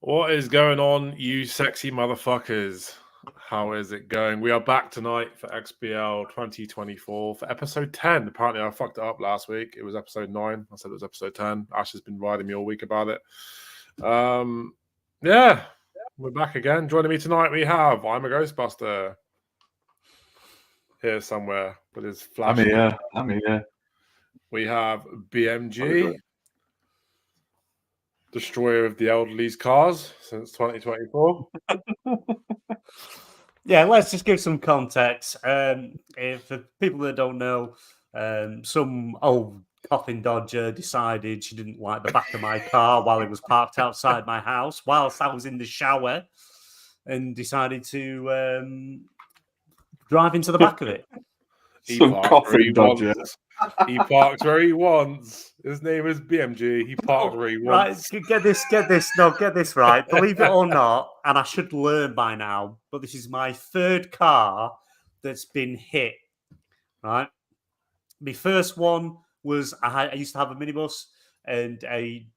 What is going on, you sexy motherfuckers? How is it going? We are back tonight for XBL 2024 for episode 10. Apparently, I fucked it up last week. It was episode 9. I said it was episode 10. Ash has been riding me all week about it. Yeah, we're back again. Joining me tonight, we have I'm a Ghostbuster here somewhere with his flash. I'm here. We have BMG. Destroyer of the elderly's cars since 2024. Yeah, let's just give some context. If for people that don't know, some old coffin dodger decided she didn't like the back of my car while it was parked outside my house whilst I was in the shower, and decided to drive into the back of it. Some coffin dodger. He parks where he wants. His name is BMG. He parks where he wants. Right, get this right. Believe it or not, and I should learn by now, but this is my third car that's been hit. Right, my first one was I used to have a minibus and a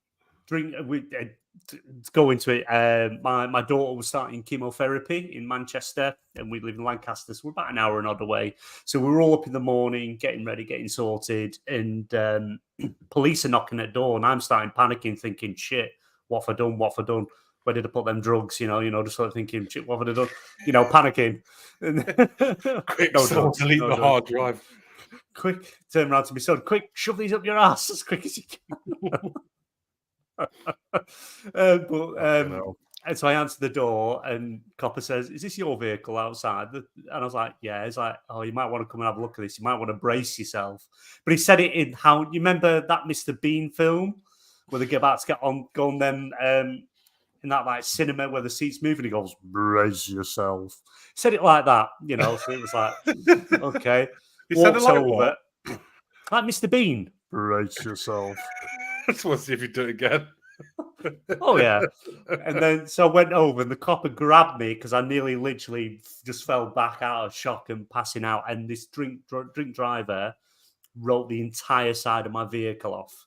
drink. To go into it, my daughter was starting chemotherapy in Manchester, and we live in Lancaster, so we're about an hour and odd away. So we were all up in the morning, getting ready, getting sorted, and police are knocking at the door, and I'm starting panicking, thinking, "Shit, what have I done? What have I done? Where did I put them drugs?" You know, just sort of thinking, "Shit, what have I done?" You know, panicking. Quick, delete the hard drive. Quick, turn around to my son. Quick, shove these up your ass as quick as you can. And so I answered the door, and copper says, "Is this your vehicle outside?" And I was like, "Yeah." He's like, "Oh, you might want to come and have a look at this. You might want to brace yourself." But he said it in how you remember that Mr. Bean film where they get about to go on them in that like cinema where the seats move, and he goes, "Brace yourself." He said it like that, you know. So it was like, okay. He said it like over, like Mr. Bean. Brace yourself. I just want to see if you do it again. Oh yeah, and then so I went over, and the copper grabbed me because I nearly, literally, just fell back out of shock and passing out. And this drink driver wrote the entire side of my vehicle off,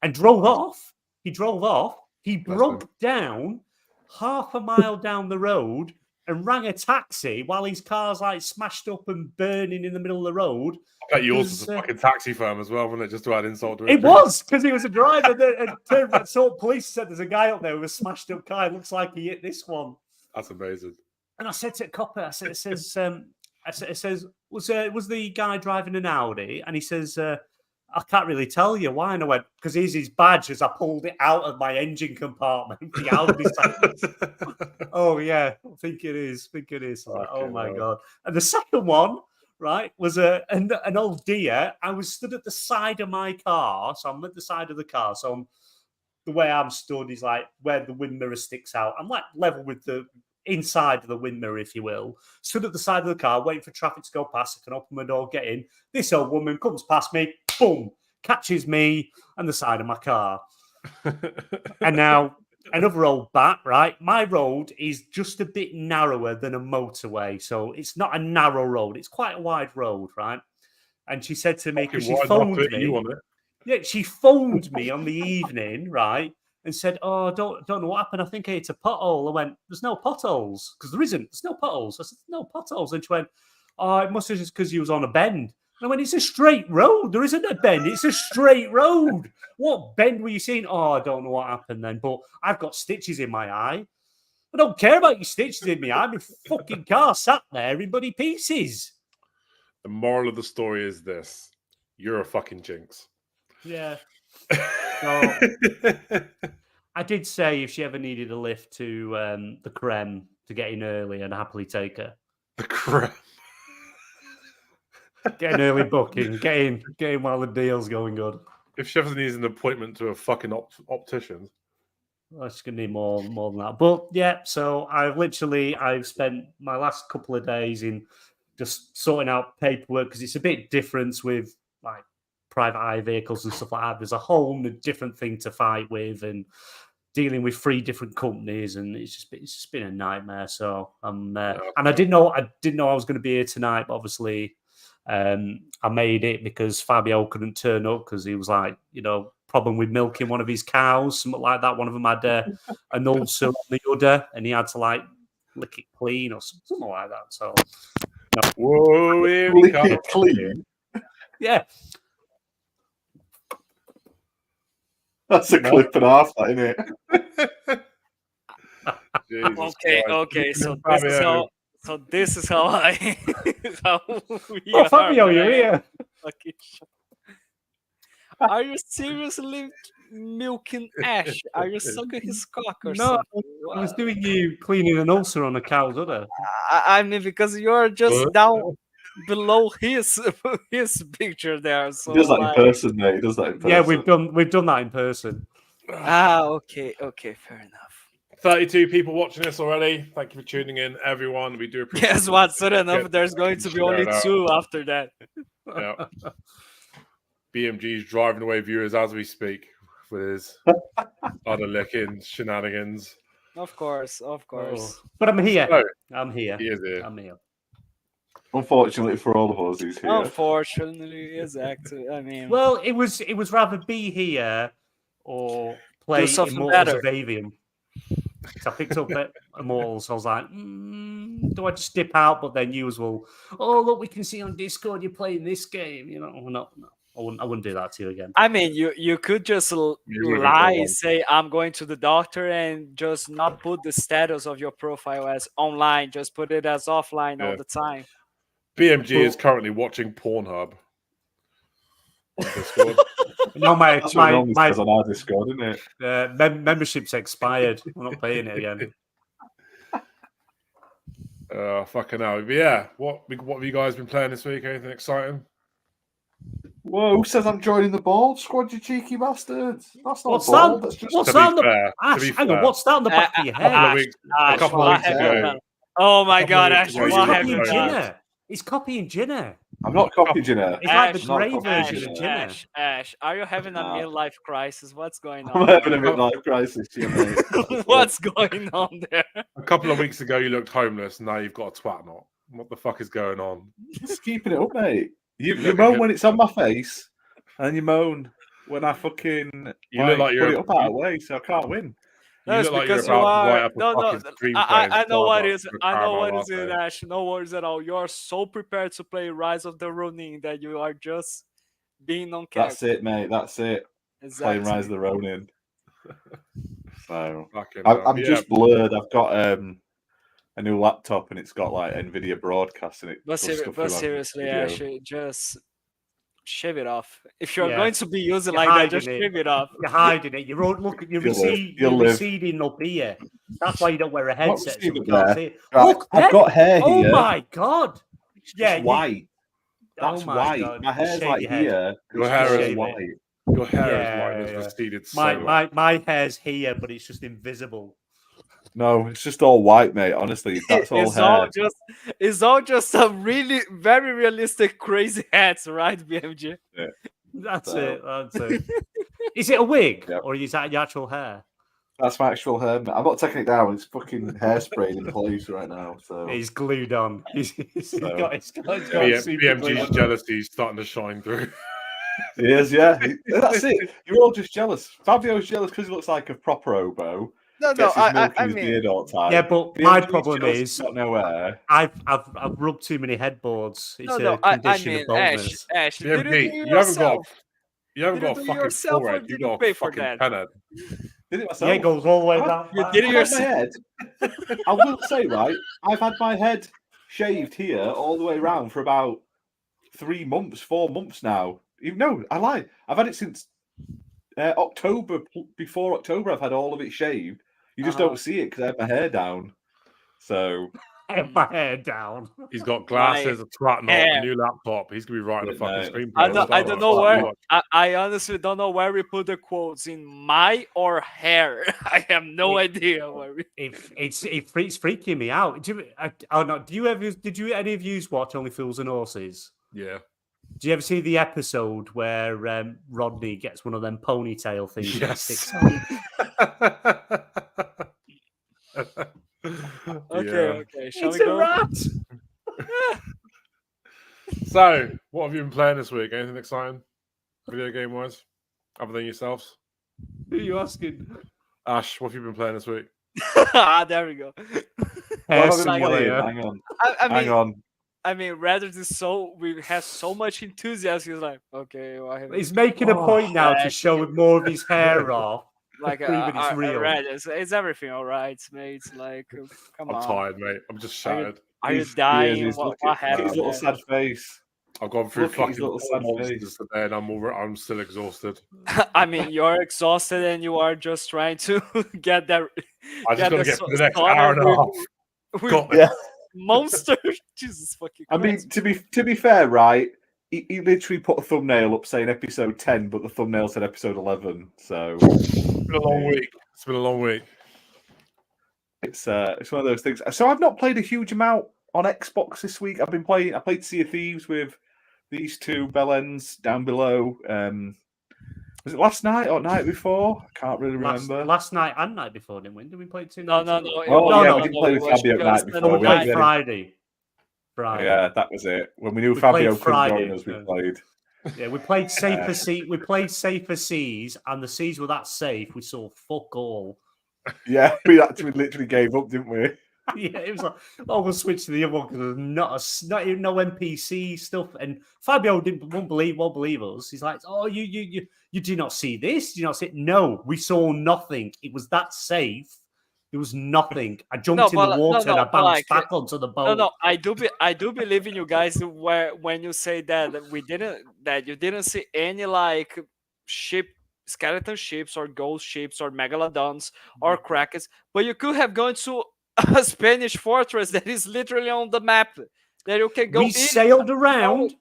and drove off. He drove off. He broke down half a mile down the road and rang a taxi while his car's like smashed up and burning in the middle of the road. I bet yours was a fucking taxi firm as well, wasn't it? Just to add insult to it. It was, because he was a driver. So police said there's a guy up there with a smashed up car. It looks like he hit this one. That's amazing. And I said to the copper, I said, it says, was the guy driving an Audi? And he says, I can't really tell you why. And I went, because here's his badge as I pulled it out of my engine compartment. The Audi. Oh, yeah, I think it is. Like, oh, my God. And the second one, right, was an old deer. I was stood at the side of my car. So I'm at the side of the car. So the way I'm stood is like where the wind mirror sticks out. I'm like level with the inside of the wind mirror, if you will. Stood at the side of the car, waiting for traffic to go past. I can open my door, get in. This old woman comes past me, boom, catches me and the side of my car. And now another old bat, right? My road is just a bit narrower than a motorway. So it's not a narrow road. It's quite a wide road, right? And she said to me, because she phoned me. Yeah, she phoned me on the evening, right? And said, "Oh, don't know what happened. I think I hit a pothole." I went, "There's no potholes." Because there isn't. There's no potholes. I said, "No potholes." And she went, "Oh, it must have just because you was on a bend." And I went, "It's a straight road. There isn't a bend. It's a straight road. What bend were you seeing?" "Oh, I don't know what happened then, but I've got stitches in my eye." "I don't care about your stitches in my eye. My fucking car sat there in bloody pieces." The moral of the story is this: you're a fucking jinx. Yeah. So, I did say if she ever needed a lift to the Creme to get in early, I'd happily take her. The Creme. Get an early booking. Get in while the deal's going good. If she ever needs an appointment to a fucking optician. Well, she's going to need more than that. But yeah, so I've spent my last couple of days in just sorting out paperwork because it's a bit different with like private hire vehicles and stuff like that. There's a whole different thing to fight with and dealing with 3 different companies, and it's just been a nightmare. So and I didn't know I was going to be here tonight, but obviously I made it because Fabio couldn't turn up because he was like, problem with milking one of his cows, something like that. One of them had an ulcer on the udder, and he had to like lick it clean or something like that. So, no. Whoa, here we Lick come. it clean. Yeah. That's a clip and a half, that, isn't it? Jesus Okay. Christ. So Fabio. this is how I how we Oh, Fabio, are, you're right? here. Fucking shit. Are you seriously milking Ash? Are you sucking his cock or No, something? I was doing you cleaning an ulcer on a cow's udder. I mean, because you're just down below his picture there. So He does that like, in person, mate. He does that in person. Yeah, we've done that in person. okay, fair enough. 32 people watching this already. Thank you for tuning in, everyone. We do appreciate Guess what? Soon enough, there's going to be Share only it out. 2 after that. Yeah. BMG's driving away viewers as we speak with his other licking shenanigans. Of course. Oh. But I'm here. So, I'm here. he is here. I'm here. Unfortunately for all of us, he's here. Unfortunately, exactly. I mean, Well, it was rather be here or play something Immortals better. of Avium. So I picked up Immortals. I was like, do I just dip out? But then you as well. Oh, look, we can see on Discord you're playing this game. You know, no. I wouldn't do that to you again. I mean, you could just lie, say I'm going to the doctor, and just not put the status of your profile as online. Just put it as offline all the time. BMG is currently watching Pornhub on Discord. No, That's what it normally says on our Discord, isn't it? Membership's expired. I'm not paying it again. Fucking hell. But yeah, what have you guys been playing this week? Anything exciting? Whoa, who says I'm joining the Bald Squad, you cheeky bastards? That's not What's Bald. that? That's just... What's To be that? fair, Ash, hang on. What's that on the back of your head? A couple of weeks ago. Oh my God, weeks Ash! ago, What you have you looked done? Jinner. He's copying Jinner. I'm not copying Jinner. It's like the Ash, grey not version copying of Jinner. Jinner. Ash, are you having a Nah. midlife crisis? What's going I'm on? having a midlife crisis here, mate. What's going on there? A couple of weeks ago, you looked homeless. Now you've got a twat knot. What the fuck is going on? Just keeping it up, mate. You moan when it's on my face, and you moan when I fucking You look like put you're it up out of the way, so I can't win. You That's look like you're because you about to are. write up a No, fucking screenplay I know what Starbucks is. with I know caramel what is it, latte. Ash. No worries at all. You are so prepared to play Rise of the Ronin that you are just being on character. That's it, mate. That's it. Exactly. Playing Rise of the Ronin. So Fucking I'm hell. Yeah. just blurred. I've got a new laptop and it's got like NVIDIA broadcast in it. But, does stuff through seriously, video. Ash, just shave it off. If you're Yeah. going to be using You're like that, just hiding it. shave it off. You're hiding it. You're You'll live. receding up here. That's why you don't wear a headset. So we receding can't there. see it. Right, Look, I've there. got hair Oh here. my god! It's Yeah, just white. Oh That's my white. God. My hair's Shave like your head. here. Your It's hair just is- white. Your hair Yeah, is white and yeah. it's receded so much. My hair's here, but it's just invisible. No, it's just all white, mate. Honestly, that's all hair. It's all just some really very realistic crazy hats, right, BMG? That's So- it. That's it. Is it a wig Yep. or is that your actual hair? That's my actual hair, mate. I'm not taking it down. It's fucking hairsprayed in place right now. So He's glued on. He's So- got super glue BMG's on. jealousy is starting to shine through. he is, yeah. That's it. You're all just jealous. Fabio's jealous because he looks like a proper oboe. No, Gets his milk I in his mean, beard all the time. Yeah, but BMG's my problem jealous is he's got no hair. I've rubbed too many headboards. It's no, a condition I mean, of baldness. Ash, did BMG, you do you haven't got yourself? you haven't Did got you a do fucking yourself or forehead. did You you got pay a for fucking that? penhead. Did it myself. Yeah, it goes all the way down. You did it I've had yourself. my head. I will say, right, I've had my head shaved here all the way around for about 3 months, 4 months now. No, I lied. I've had it since October. Before October, I've had all of it shaved. You just don't see it because I have my hair down. So I have my hair down. He's got glasses, a twat knot, hair. a new laptop. He's gonna be writing a Yeah, fucking mate. screenplay. I don't know Starbucks. where. I honestly don't know where we put the quotes in my or hair. I have no idea where we. It's freaking me out. Did you any of you watch Only Fools and Horses? Yeah. Do you ever see the episode where Rodney gets one of them ponytail things? and Yes. sticks on? Okay. Shall It's we a go? rat. So, what have you been playing this week? Anything exciting? Video game wise? other than yourselves? Who are you asking? Ash, what have you been playing this week? There we go. What have I been Like, playing? yeah. Hang on. I mean, Hang on. I mean, rather than we have so much enthusiasm. He's like, okay, well, I have He's making a point now to show more of his hair off. like Prove it's real. right, it's everything all right, mate. Like, come I'm on. tired, mate. I'm just shattered. Are you He is, dying? he's What look at happened? his little there? sad face. I've gone through Look at his fucking little sad monsters face. today, and I'm still exhausted. I mean, you're exhausted and you are just trying to get that. I just gotta get so- for the next started hour and a half. with Got it. Yeah. monster. Jesus fucking I mean, Christ. to be fair, right? He literally put a thumbnail up saying episode 10, but the thumbnail said episode 11. So It's been a long week. It's been a long week. it's one of those things. So I've not played a huge amount on Xbox this week. I played Sea of Thieves with these two bellends down below. Was it last night or night before? I can't really remember. Last night and night before, didn't we? Did we play it 2 No, nights no, ago? no. Oh, No, yeah, no, we didn't play with Fabio night just before. No, we We played had- Friday. Friday. Yeah, that was it. When we knew We Fabio played couldn't join Friday, us, we yeah. played. Yeah, we played safer sea. We played safer seas, and the seas were that safe. We saw fuck all. Yeah, we actually literally gave up, didn't we? Yeah, it was like, oh, we'll switch to the other one because there's not even no NPC stuff. And Fabio won't believe us. He's like, oh, you do not see this? Do you not see it? No, we saw nothing. It was that safe. There was nothing. I jumped in the water and I bounced back onto the boat. No, I do believe in you guys when you say that you didn't see any like skeleton ships or ghost ships or megalodons or krakens, but you could have gone to a Spanish fortress that is literally on the map that you can go. We sailed around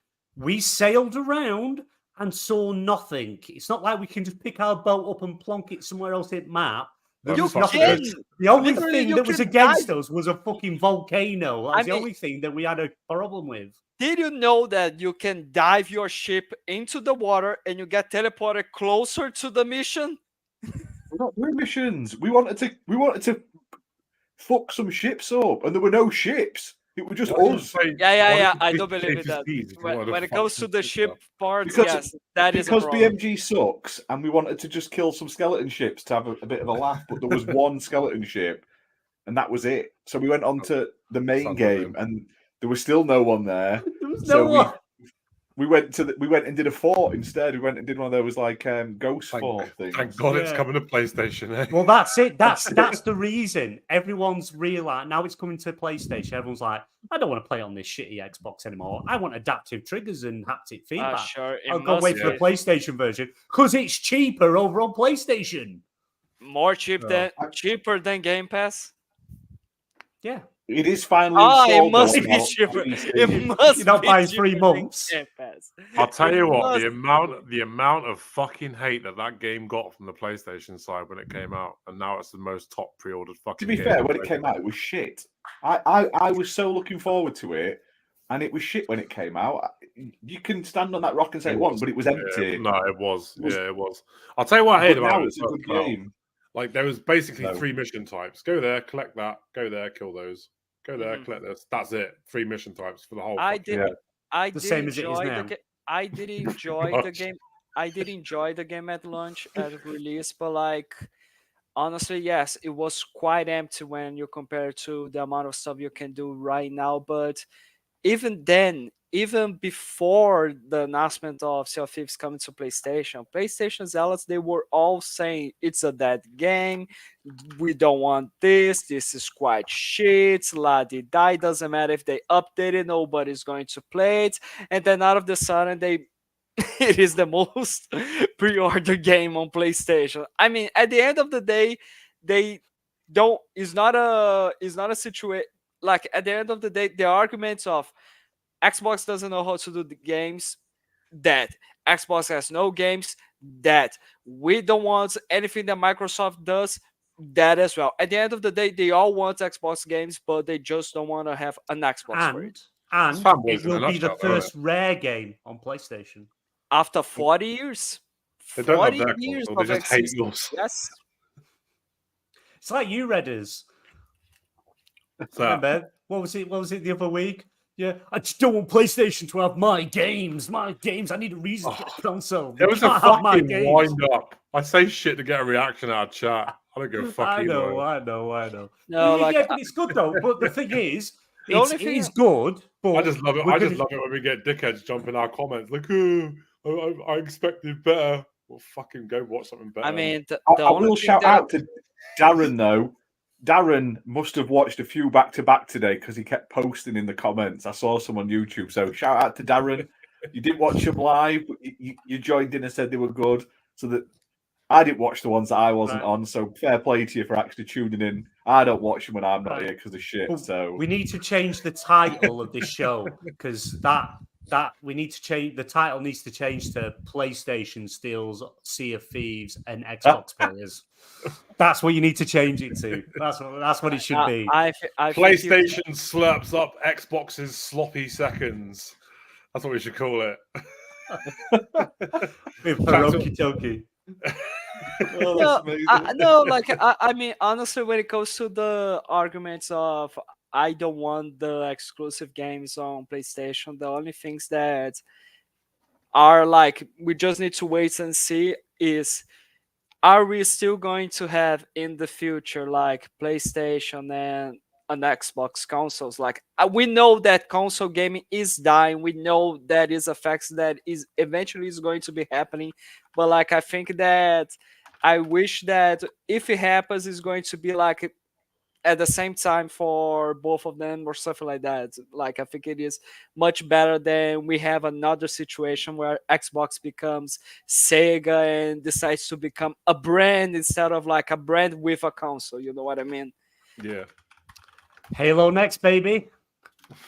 and saw nothing. It's not like we can just pick our boat up and plonk it somewhere else in map. You Nothing. can. The only Literally, thing you that was can against dive. us was a fucking volcano. That was the mean- only thing that we had a problem with. Did you know that you can dive your ship into the water and you get teleported closer to the mission? We're not doing missions. We wanted to fuck some ships up, and there were no ships. It was just us. Yeah. I do believe in that. When it comes to the ship part, Because- yes, that is a Because problem. BMG sucks, and we wanted to just kill some skeleton ships to have a bit of a laugh, but there was one skeleton ship, and that was it. So we went on to the main Sounds game, like and there was still no one there. There was So no one. we went and did a fort instead. We went and did one of those like ghost fort things. Thank God it's Yeah. coming to PlayStation. Eh? Well, that's it. That's the reason. Everyone's realized now it's coming to PlayStation. Everyone's like, I don't want to play on this shitty Xbox anymore. I want adaptive triggers and haptic feedback. Sure, it I'll go must wait for the be PlayStation version because it's cheaper over on PlayStation. more cheaper Yeah. than Game Pass. Yeah, It is finally. It installed must on be our cheaper. PC. It must. You're not be buying cheaper 3 than months. Game Pass. I'll tell you what, must the amount of fucking hate that game got from the PlayStation side when it came out, and now it's the most top pre-ordered fucking. To be game fair, on when it came PlayStation. out, it was shit. I was so looking forward to it, and it was shit when it came out. You can stand on that rock and say it wasn't, but it was empty. Yeah, no, it was. It was- Yeah, it was. I'll tell you what I hate But about now it. it's a good Well, game. like there was basically No. 3 mission types. Go there, collect that. Go there, kill those. Go there, Mhm. collect this. That's it. 3 mission types for the whole. I fucking did. game. I The did same as it is enjoy now. the game. I did enjoy the Gosh. game. I did enjoy the game at launch at release, but like honestly, yes, it was quite empty when you compare to the amount of stuff you can do right now. But even then, even before the announcement of Sea of Thieves coming to PlayStation zealots, they were all saying it's a dead game. We don't want this. This is quite shit. La di die. Doesn't matter if they update it. Nobody's going to play it. And then out of the sudden, it is the most pre-order game on PlayStation. I mean, at the end of the day, they don't. It's not a situation. Like at the end of the day, the arguments of Xbox doesn't know how to do the games, that Xbox has no games, that we don't want anything that Microsoft does, that as well. At the end of the day, they all want Xbox games, but they just don't want to have an Xbox for it. And fanboys it in a will be the nutshell, though, first rare game on PlayStation. After 40 years, They don't love 40 their years console, of they just hate existence. yours. Yes. It's like you Redders. So, Remember what was it? What was it the other week? Yeah, I just don't want PlayStation to have my games. My games. I need a reason to get a console. It was a can't have my fucking games. wind up. I say shit to get a reaction out of chat. I don't give a fuck I either know. No, Yeah, but it's good though. But the thing is, The only thing- it is good. But I just love it. we're I just gonna- love it when we get dickheads jump in our comments like, "Oh, I expected better." Well, fucking go watch something better. I mean, the I only will thing shout that- out to Darren though. Darren must have watched a few back to back today because he kept posting in the comments. I saw some on YouTube. So shout out to Darren. You didn't watch them live, but you joined in and said they were good. So that I didn't watch the ones that I wasn't on. So fair play to you for actually tuning in. I don't watch them when I'm not here because of shit. But So we need to change the title of this show because that we need to change. The title needs to change to PlayStation Steals Sea of Thieves and Xbox Players. That's what you need to change it to. That's what it should be. I think PlayStation slurps up Xbox's sloppy seconds. That's what we should call it. With Paroki Toki. oh, that's amazing. I mean, honestly, when it comes to the arguments of I don't want the exclusive games on PlayStation, the only things that are like we just need to wait and see is, are we still going to have in the future like PlayStation and an Xbox consoles? Like we know that console gaming is dying. We know that is a fact that is eventually is going to be happening. But like I think that I wish that if it happens, it's going to be like at the same time for both of them or something like that. Like I think it is much better than we have another situation where Xbox becomes Sega and decides to become a brand instead of like a brand with a console. You know what I mean? Yeah. Halo next, baby.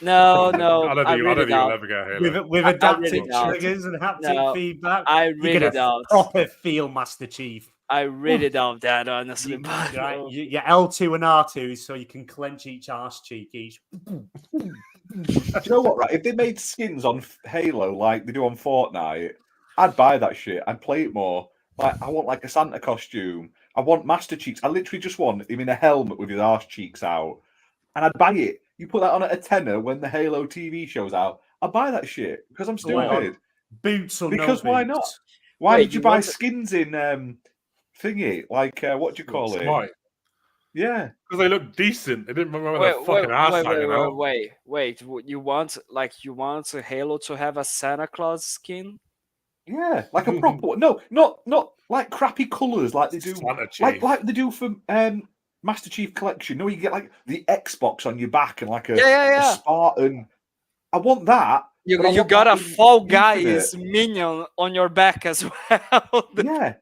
No, I don't think you'll doubt. ever get Halo. With I adaptive really doubt. triggers and haptic No, feedback. I You're really gonna doubt. proper feel Master Chief. I really doubt that, honestly. But Your L2 and R2 so you can clench each arse cheek each. Do you know what, right? If they made skins on Halo like they do on Fortnite, I'd buy that shit. I'd play it more. Like I want like a Santa costume. I want Master Cheeks. I literally just want him in a helmet with his arse cheeks out. And I'd buy it. You put that on at a tenner when the Halo TV show's out. I'd buy that shit because I'm stupid. Boots or Because no why boots? not? Why Wait, did you you buy want to- skins in thingy? Like what do you call it? Smite. Yeah. Because they look decent. They didn't remember their fucking ass hanging out. wait. You want a Halo to have a Santa Claus skin? Yeah, like a proper one. No, not like crappy colours like they do Santa Chief. like they do for Master Chief Collection. No, you get like the Xbox on your back and like a, Yeah. a Spartan. I want that. but I You want got that a in Fall Infinite. Guys minion on your back as well. Yeah,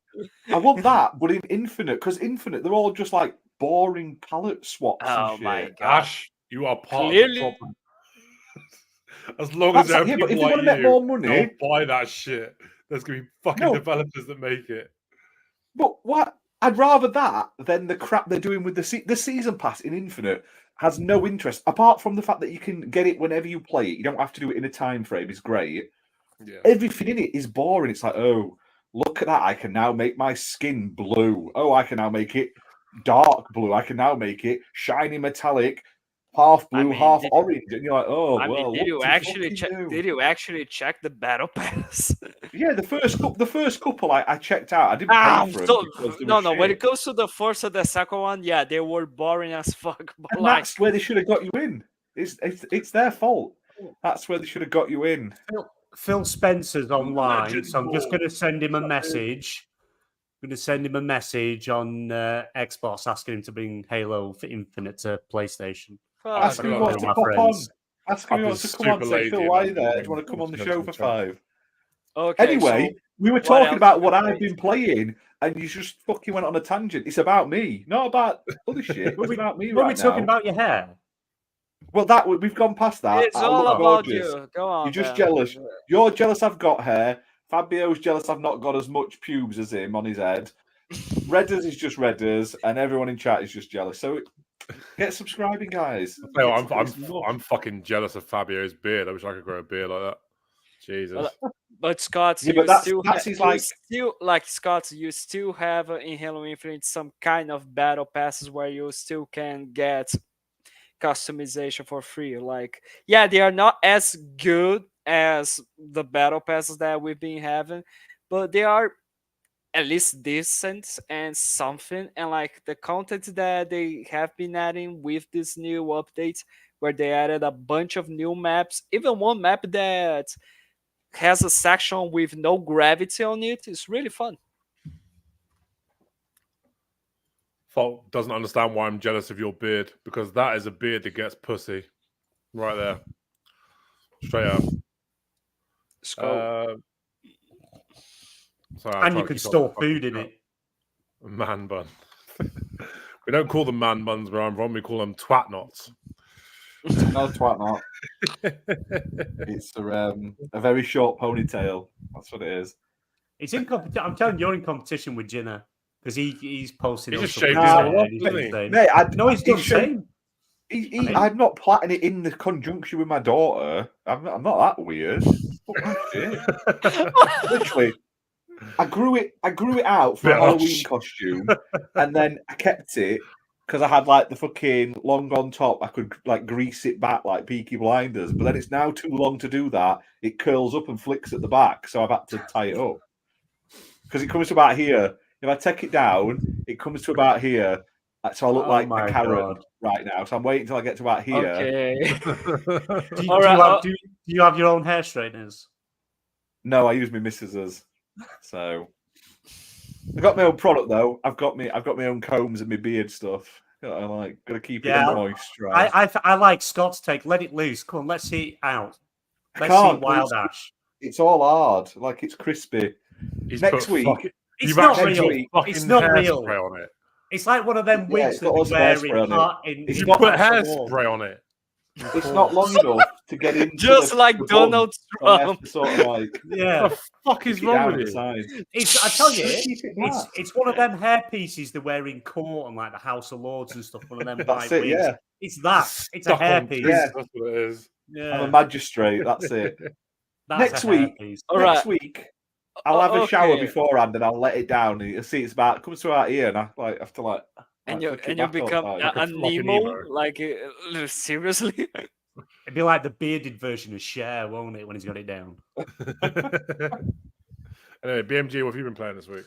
I want that, but in Infinite, because Infinite, they're all just like boring palette swaps. Oh and shit. my God. Ash, you are part Clearly- of the problem. As long as there are But people if they like want to make you, more money, don't buy that shit. There's gonna be fucking No. developers that make it. but what? I'd rather that than the crap they're doing with the season pass in Infinite. Has no interest apart from the fact that you can get it whenever you play it. You don't have to do it in a time frame. It's great. Yeah. Everything in it is boring. It's like, oh, look at that. I can now make my skin blue. Oh, I can now make it dark blue. I can now make it shiny metallic, half blue, I mean, half did- orange. And you're like, oh, I well, mean, what to fucking do? Did you actually check the battle pass? Yeah, the first couple I checked out. I didn't pay for them. because they were no. When shit. it comes to the first and the second one, yeah, they were boring as fuck. But And like, that's where they should have got you in. It's their fault. That's where they should have got you in. Phil Spencer's online, Legend so I'm just ball. going to send him a message. I'm going to send him a message on Xbox asking him to bring Halo for Infinite to PlayStation. fuck, Ask him I who don't wants to know, pop my on. friends. Ask him I've who been wants to come on. super Say, lazy Phil, and why I've you there? Do been you want to come on the going show to for the chat. 5? okay. Anyway, we were what talking else about have what you I've played? been playing, and you just fucking went on a tangent. It's about me, not about other shit. Were It's we, about me were right we talking now. about your hair? Well, that we've gone past that. It's I all look about gorgeous. you. Go on. You're just then. jealous. You're jealous I've got hair. Fabio's jealous I've not got as much pubes as him on his head. Redders is just Redders, and everyone in chat is just jealous. So get subscribing, guys. No, It's enough. I'm fucking jealous of Fabio's beard. I wish I could grow a beard like that. Jesus. But Scott, Yeah, you but that's still his, you like- still like Scott, you still have in Halo Infinite some kind of battle passes where you still can get customization for free. Like, yeah, they are not as good as the battle passes that we've been having, but they are at least decent and something. And like the content that they have been adding with this new update, where they added a bunch of new maps, even one map that has a section with no gravity on it, is really fun. Fault doesn't understand why I'm jealous of your beard, because that is a beard that gets pussy. Right there. Straight up. So Sorry, And you can store food in it. Man bun. We don't call them man buns where I'm from. We call them twat knots. No, twat not. It's a very short ponytail. That's what it is. It's in competition. I'm telling you, you're in competition with Jinner because he's posted. He on just social shaved his media head and he's off, doing didn't the he? same. Mate, No, he's done the same. I'm not plotting it in the conjunction with my daughter. I'm not that weird. Literally, I grew it out for a Halloween costume, and then I kept it because I had like the fucking long on top. I could like grease it back like Peaky Blinders, but then it's now too long to do that. It curls up and flicks at the back, so I've had to tie it up because it comes to about here. If I take it down, it comes to about here. So I look like a carrot right now. So I'm waiting until I get to about here. okay. Do you have your own hair straighteners? No, I use my missus's. So I got my own product though. I've got my own combs and my beard stuff. I like gotta keep it moist. Right? I like Scott's take. Let it loose. Come on, let's see it out. Let's see Wild Ash. It's all hard. Like it's crispy. Next week. It's not real. It's not real. On it. It's like one of them wigs that they wear in. You put hairspray on it. It's not long enough to get into. Just like Donald Trump. Sort of like, what the fuck is wrong with you? I tell you, it's one of them hair pieces they wear in court and like the House of Lords and stuff. One of them white wigs. Yeah. It's that. It's a hair piece. Yeah, that's what it is. Yeah. I'm a magistrate. That's it. Next week. I'll have a shower beforehand and I'll let it down. And you'll see it's about comes to out here, and I like have to like. And you become a Nemo, like seriously. It'd be like the bearded version of Cher, won't it, when he's got it down? Anyway, BMG, what have you been playing this week?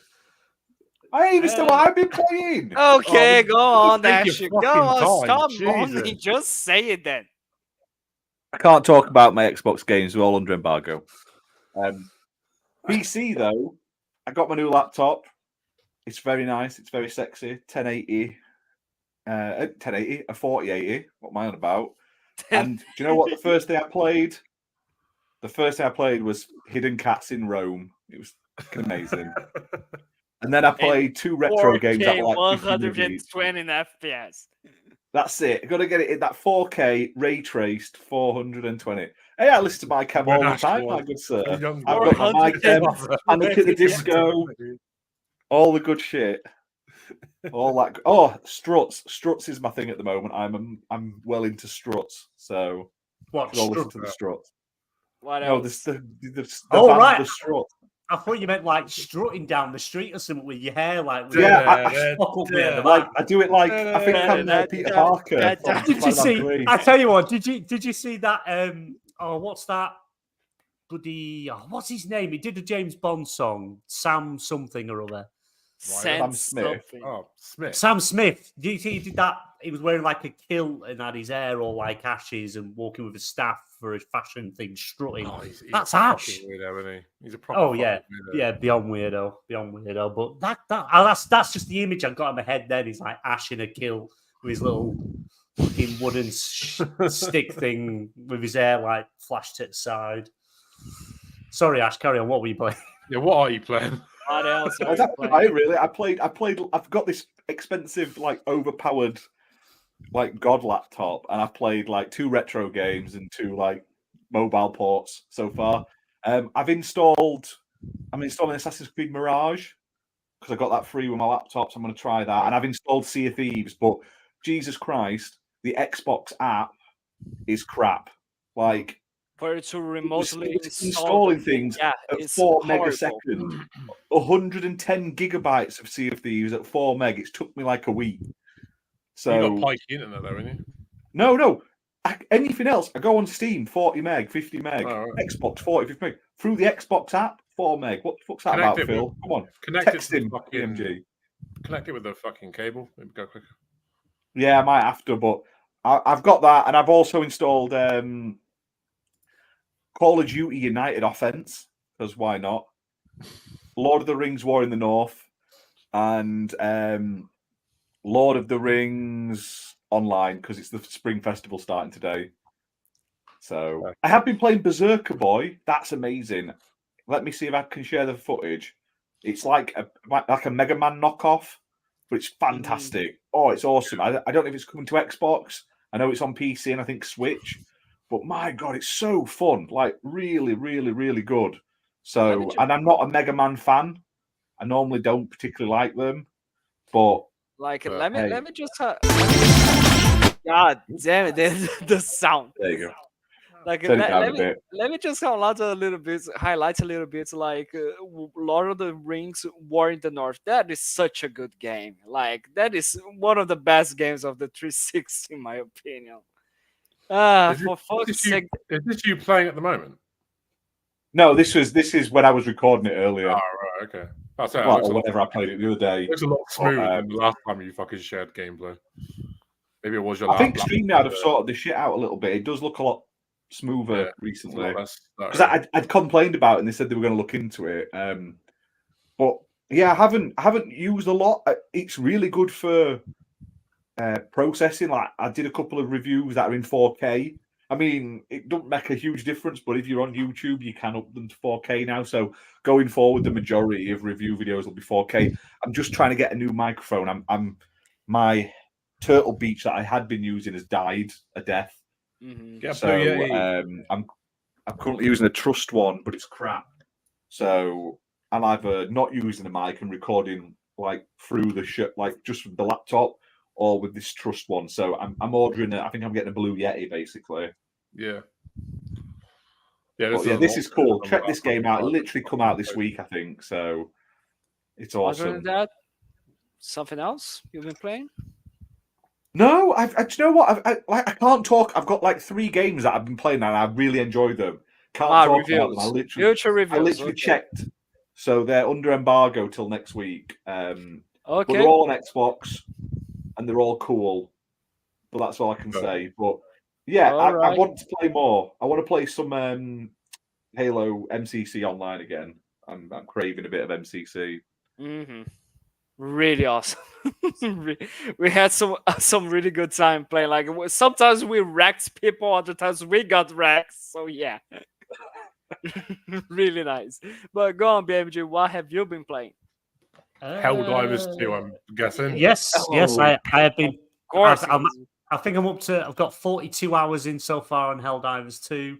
I ain't even still what I've been playing. Okay, go on, Ash. Go on, stop moaning. Just say it then. I can't talk about my Xbox games; they're all under embargo. PC though, I got my new laptop. It's very nice. It's very sexy. 1080, a 4080. What am I on about? And do you know what the first thing I played? The first thing I played was Hidden Cats in Rome. It was amazing. And then I played 2 retro games at like 120 FPS. That's it. Got to get it in that 4K ray traced 420. Hey, I listen to my cam all the time, my good sir. I've got my cam, Panic at the Disco, all the good shit. All that. Oh, struts. Struts is my thing at the moment. I'm well into struts. So what? Listen to the struts. What else? The right. The strut. I thought you meant like strutting down the street or something with your hair, like I do it like I think I'm Peter Parker. Did you see? I tell you what. Did you see that? What's that? Bloody what's his name? He did a James Bond song, Sam something or other. Sam Smith. Oh, Smith. Sam Smith. Did you see he did that? He was wearing like a kilt and had his hair all like ashes and walking with a staff for a fashion thing, strutting. Oh, he's that's Ash. Weirdo, isn't he? He's a proper. Oh yeah, weirdo. Yeah, beyond weirdo. But that's just the image I got in my head. Then he's like Ash in a kilt with his little fucking wooden stick thing with his hair like flashed to the side. Sorry, Ash. Carry on. What were you playing? Yeah, what are you playing? What else? I've got this expensive, like overpowered, like God laptop, and I've played like 2 retro games and 2 like mobile ports so far. I'm installing Assassin's Creed Mirage because I got that free with my laptop, so I'm going to try that. And I've installed Sea of Thieves, but Jesus Christ, the Xbox app is crap. Like. For it to remotely installing things at 4 megaseconds, 110 gigabytes of Sea of Thieves at 4 meg. It took me like a week. So you got pikey internet though, haven't you? No. Anything else, I go on Steam, 40 meg, 50 meg, Oh, right. Xbox 40, 50 meg. Through the Xbox app, 4 meg. What the fuck's that Connect about, it Phil? with- Come on. Connect Text it to him, the fucking, BMG. Connect it with the fucking cable. Maybe go quicker. Yeah, I might have to, but I've got that, and I've also installed Call of Duty United Offense, because why not? Lord of the Rings War in the North, and Lord of the Rings Online, because it's the Spring Festival starting today. So I have been playing Berserker Boy. That's amazing. Let me see if I can share the footage. It's like a Mega Man knockoff, but it's fantastic. Oh, it's awesome. I don't know if it's coming to Xbox. I know it's on PC and I think Switch. But my God, it's so fun. Like really, really, really good. So, and I'm not a Mega Man fan. I normally don't particularly like them. But Like, But, let hey. me just. God damn it! The sound. there you go. Like, Turn it down a bit. let me just highlight a little bit, like Lord of the Rings War in the North. That is such a good game. Like, that is one of the best games of the 360, in my opinion. For fuck's sake. Is this you playing at the moment? No, this is when I was recording it earlier. Oh, right, okay. I'll say, Well, or whenever I played it the other day. It looks a lot smoother than the last time you fucking shared gameplay. Maybe it was your I think last StreamYard have sorted the shit out a little bit. It does look a lot smoother recently. Because I'd complained about it and they said they were going to look into it. But yeah, I haven't used a lot. It's really good for processing. Like I did a couple of reviews that are in 4K. I mean, it doesn't make a huge difference, but if you're on YouTube, you can up them to 4K now. So going forward, the majority of review videos will be 4K. I'm just trying to get a new microphone. My Turtle Beach that I had been using has died a death. So I'm currently using a Trust one, but it's crap. So I'm either not using the mic and recording like through the like just with the laptop, or with this Trust one. So I'm ordering it. I think I'm getting a Blue Yeti basically. Yeah. This is cool. Check this game out. It literally come out this week, I think. So it's awesome. Other than that, something else you've been playing? No, do you know what? I can't talk. I've got like 3 games that I've been playing and I really enjoyed them. Can't talk reviews. About them. Future reviews. I literally checked. So they're under embargo till next week. But Okay. they're all on Xbox and they're all cool. But that's all I can say. But yeah, I want to play more. I want to play some Halo MCC online again. I'm craving a bit of MCC. Really awesome. We had some really good time playing. Like sometimes we wrecked people, other times we got wrecked. So yeah, really nice. But go on, BMG. What have you been playing? Helldivers 2, I'm guessing. Yes, I have been. Of course. I think I've got 42 hours in so far on Helldivers 2.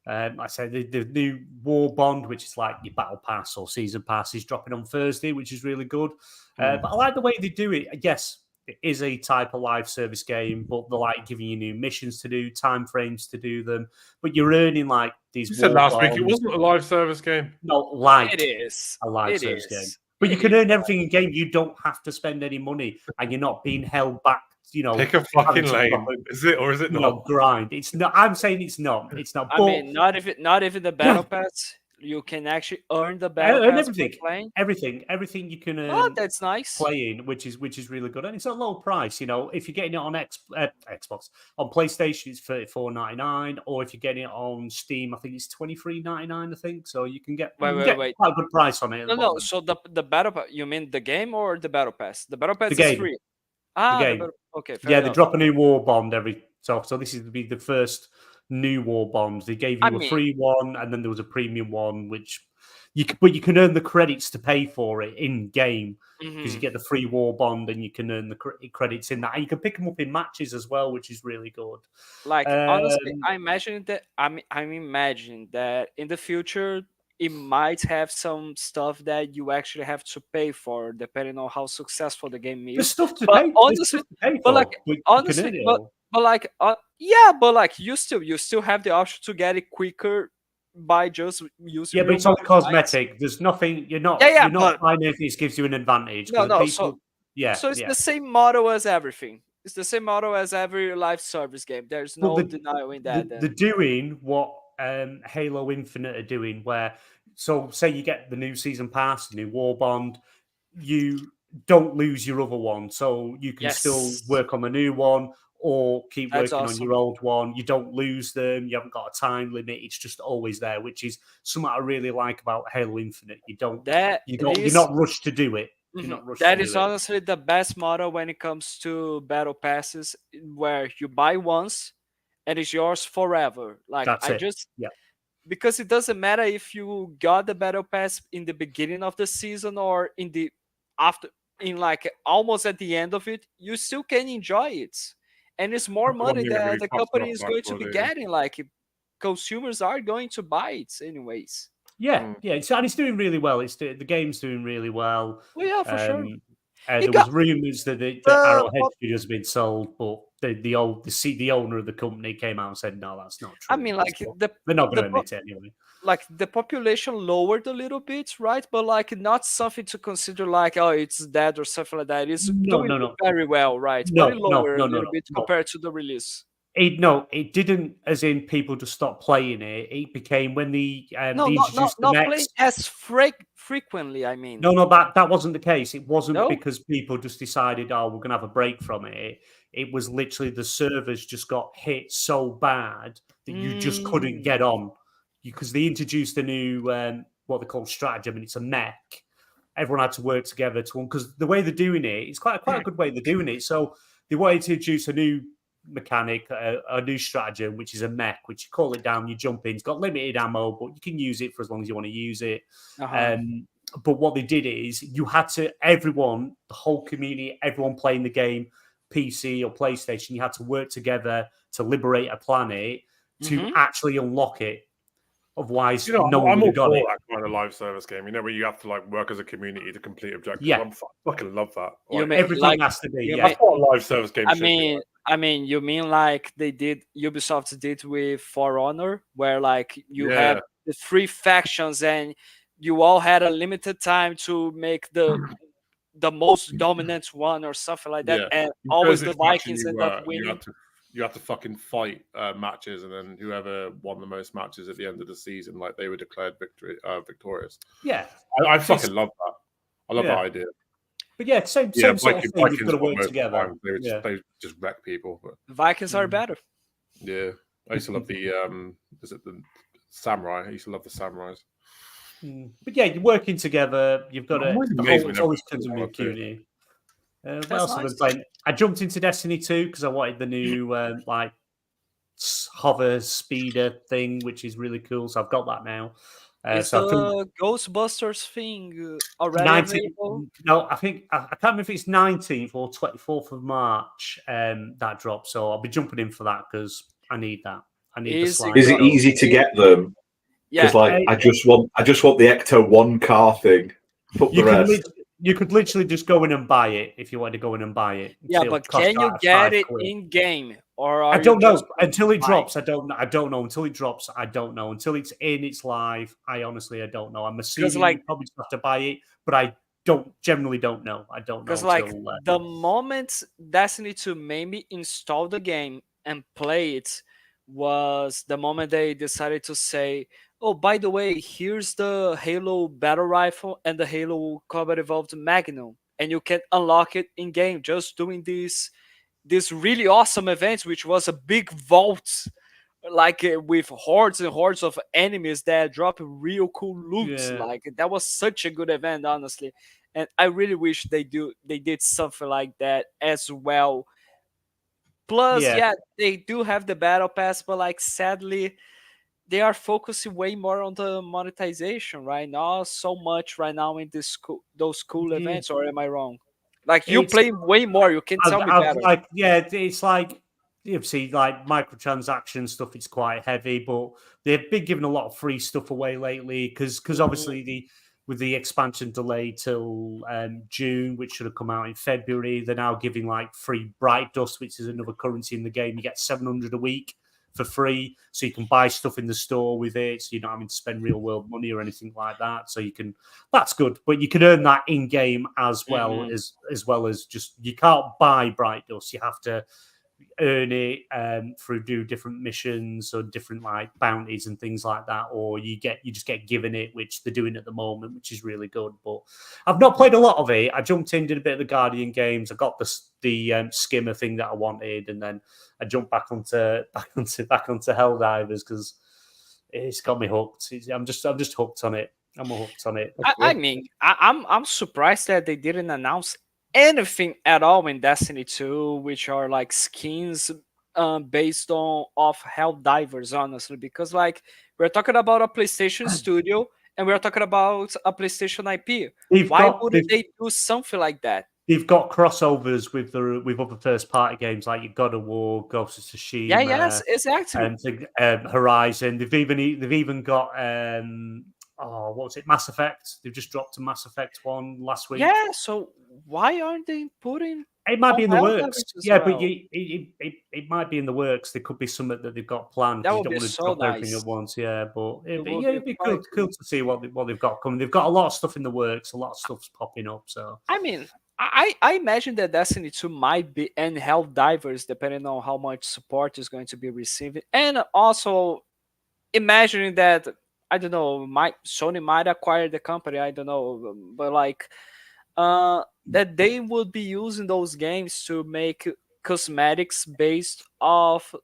Like I said, the new War Bond, which is like your battle pass or season pass, is dropping on Thursday, which is really good. But I like the way they do it. Yes, it is a type of live service game, but they're like giving you new missions to do, time frames to do them. But you're earning like these. You said last week it wasn't a live service game. No, like it is a live service game. But you can earn everything in game. You don't have to spend any money, and you're not being held back. Pick a fucking lane. Is it or is it not? Grind. It's not. I'm saying it's not. It's not. I mean, not even the battle pass. You can actually earn the battle pass everything. Everything you can earn. Oh, that's nice. Playing, which is really good, and it's a low price. You know, if you're getting it on Xbox, on PlayStation, it's $34.99, or if you're getting it on Steam, I think it's $23.99. I think so. You can get quite a good price on it. No. So the battle pass. You mean the game or the battle pass? The battle pass is free. The game. Okay. Yeah, they drop a new War Bond every so this is to be the first new War Bonds. They gave you a free one, and then there was a premium one, which you can earn the credits to pay for it in game because you get the free War Bond, and you can earn the credits in that, and you can pick them up in matches as well, which is really good. Like honestly, I imagine that in the future it might have some stuff that you actually have to pay for, depending on how successful the game is. There's stuff to pay. Honestly, you still have the option to get it quicker by just using. Yeah, but it's all cosmetic. There's nothing. You're not buying anything that gives you an advantage. So it's the same model as everything. It's the same model as every live service game. There's Well, no denying that. They're doing what Halo Infinite are doing, where so say you get the new season pass, the new war bond, you don't lose your other one, so you can still Yes. work on the new one or keep That's working on awesome. your old one. You don't lose them. You haven't got a time limit. It's just always there, which is something I really like about Halo Infinite. You're not rushed to do it. You're not rushed That to is do it. honestly the best model when it comes to battle passes, where you buy once and it's yours forever. Like That's I it. just Yeah. because it doesn't matter if you got the battle pass in the beginning of the season or in like almost at the end of it, you still can enjoy it. And it's more That's the one money thing that that really the pops company up is about going to Call be of Duty. getting. Like consumers are going to buy it anyways. Yeah. And it's doing really well. The game's doing really well. Well, yeah, for sure. There was rumours that the Arrowhead Studios have been sold, but the owner of the company came out and said, "No, that's not true." I mean, like they're not going to admit it anyway. Like the population lowered a little bit, right? But like not something to consider like, oh, it's dead or something like that. It's doing very well, right? But it lowered a little bit compared to the release. It didn't, as in people just stopped playing it. It became when they introduced the mechs. Playing as frequently. I mean, no, that wasn't the case. It wasn't because people just decided, oh, we're gonna have a break from it. It was literally the servers just got hit so bad that you just couldn't get on because they introduced a new what they call stratagem, and it's a mech. Everyone had to work together because the way they're doing it, it's quite a good way they're doing it. So they wanted to introduce a new mechanic, a new stratagem, which is a mech, which you call it down, you jump in. It's got limited ammo, but you can use it for as long as you want to use it. But what they did is you had to, everyone, the whole community, everyone playing the game, PC or PlayStation, you had to work together to liberate a planet to actually unlock it. Otherwise, no one would have got it. That kind of live service game, where you have to like work as a community to complete objectives. Yeah. I fucking love that. You mean, everything has to be. That's what a live service game should be. I mean, you mean like Ubisoft did with For Honor, where like you have the 3 factions and you all had a limited time to make the most dominant one or something like that, and always the Vikings end up winning. You have to fucking fight matches, and then whoever won the most matches at the end of the season, like they were declared victorious. Yeah, I fucking love that. I love that idea. But yeah, same sort of thing. You've got to work together. They just wreck people. But Vikings are better. Yeah, I used to love the is it the samurai? I used to love the samurais. But yeah, you're working together. You've got it's always tons of new community. What else have I been playing? I jumped into Destiny 2 because I wanted the new like hover speeder thing, which is really cool. So I've got that now. Is the Ghostbusters thing already available? No, I think I can't remember if it's 19th or 24th of March that drops. So I'll be jumping in for that because I need that. I need the slide. Is it easy to get them? Because I just want the Ecto 1 car thing. You could literally just go in and buy it if you want to go in and buy it. Yeah, but can you get it in game? Or I don't know until it drops. I don't know until it drops. I don't know until it's it's live. I don't know. I'm assuming you probably just have to buy it, but I generally don't know. I don't know because the moment Destiny 2 made me install the game and play it was the moment they decided to say, oh, by the way, here's the Halo Battle Rifle and the Halo Combat Evolved Magnum, and you can unlock it in game just doing this really awesome event, which was a big vault, like with hordes and hordes of enemies that drop real cool loot. Like that was such a good event, honestly, and I really wish they did something like that as well. Plus, they do have the battle pass, but like sadly, they are focusing way more on the monetization right now. So much right now in those cool events, or am I wrong? Like you play way more. You can tell me better. It's like you see, like microtransaction stuff. It's quite heavy, but they've been giving a lot of free stuff away lately because obviously with the expansion delay till June, which should have come out in February, they're now giving like free Bright Dust, which is another currency in the game. You get 700 a week for free, so you can buy stuff in the store with it, so you're not having to spend real world money or anything like that. So you can, that's good, but you can earn that in game as well as just, you can't buy Bright Dust. You have to earn it through do different missions or different like bounties and things like that, or you just get given it, which they're doing at the moment, which is really good. But I've not played a lot of it. I jumped in, did a bit of the Guardian games. I got the skimmer thing that I wanted, and then I jumped back onto Helldivers because it's got me hooked. I'm just hooked on it. I'm hooked on it. I mean, I'm surprised that they didn't announce anything at all in Destiny 2, which are like skins based on of Helldivers, honestly, because like we're talking about a PlayStation studio and we're talking about a PlayStation IP. Why wouldn't they do something like that? They've got crossovers with other first party games like your God of War, Ghost of Tsushima. Yeah, yes, exactly. And Horizon. They've even got what was it? Mass Effect. They've just dropped a Mass Effect one last week. Yeah, so why aren't they putting? It might be in the works. Yeah, well? but it might be in the works. There could be something that they've got planned. That You would don't be want to so drop everything nice. at once. Yeah, but it'd be quite cool to see what they've got coming. They've got a lot of stuff in the works. A lot of stuff's popping up. So I mean, I imagine that Destiny 2 might be and Helldivers, depending on how much support is going to be receiving, and also imagining that, I don't know, Sony might acquire the company. I don't know, but like that they would be using those games to make cosmetics based off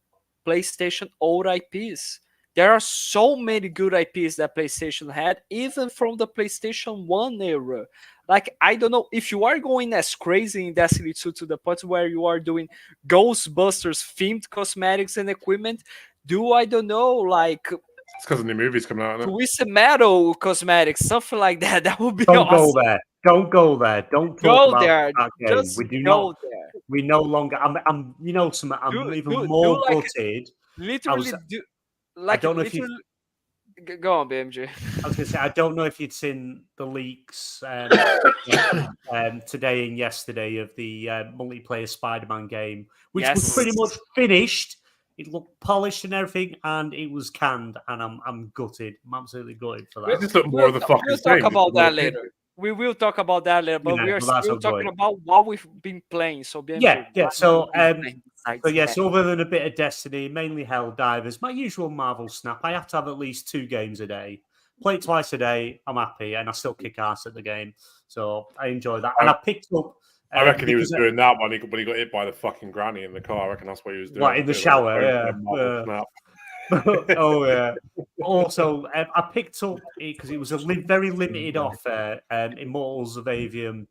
PlayStation old IPs. There are so many good IPs that PlayStation had, even from the PlayStation 1 era. Like, I don't know if you are going as crazy in Destiny 2 to the point where you are doing Ghostbusters themed cosmetics and equipment. I don't know, like, It's because of the movies coming out. Isn't it? Twisted Metal cosmetics, something like that. That would be don't awesome. go there. Don't go there. Don't talk Go about there. that game. Just We do go not. there. We no longer. I'm. You know, something. I'm Do- even do- more do like- gutted. Literally, I don't know if you. Go on, BMG. I was going to say, I don't know if you'd seen the leaks today and yesterday of the multiplayer Spider-Man game, which was pretty much finished. It looked polished and everything, and it was canned. And I'm gutted. I'm absolutely gutted for that. Just look more of the fucking We'll thing. talk about that later. We will talk about that later, but we are still talking about what we've been playing. So BMG, So other than a bit of Destiny, mainly Helldivers, my usual Marvel snap. I have to have at least 2 games a day. Play it twice a day. I'm happy, and I still kick ass at the game. So I enjoy that. And I picked up. I reckon he was doing that when he got hit by the fucking granny in the car. I reckon that's what he was doing. What, in the shower? Yeah. Oh yeah. Also, I picked up because it was a very limited offer. Immortals of Avium,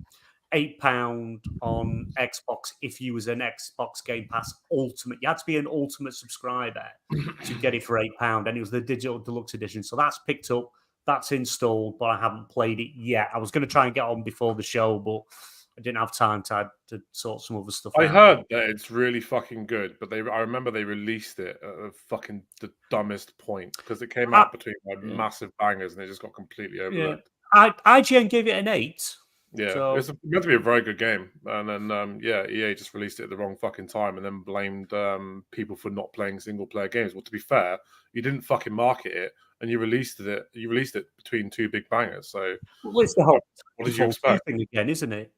£8 on Xbox if you was an Xbox Game Pass Ultimate. You had to be an Ultimate subscriber to get it for £8, and it was the digital deluxe edition. So that's picked up. That's installed, but I haven't played it yet. I was going to try and get on before the show, but I didn't have time to sort some other stuff out. I heard that it's really fucking good, but I remember they released it at fucking the dumbest point because it came out between massive bangers and it just got completely overlooked. Yeah. IGN gave it an 8. Yeah, so... it's meant to be a very good game, and then EA just released it at the wrong fucking time and then blamed people for not playing single player games. Well, to be fair, you didn't fucking market it and you released it between 2 big bangers. So it's the whole what did you expect? Thing again, isn't it?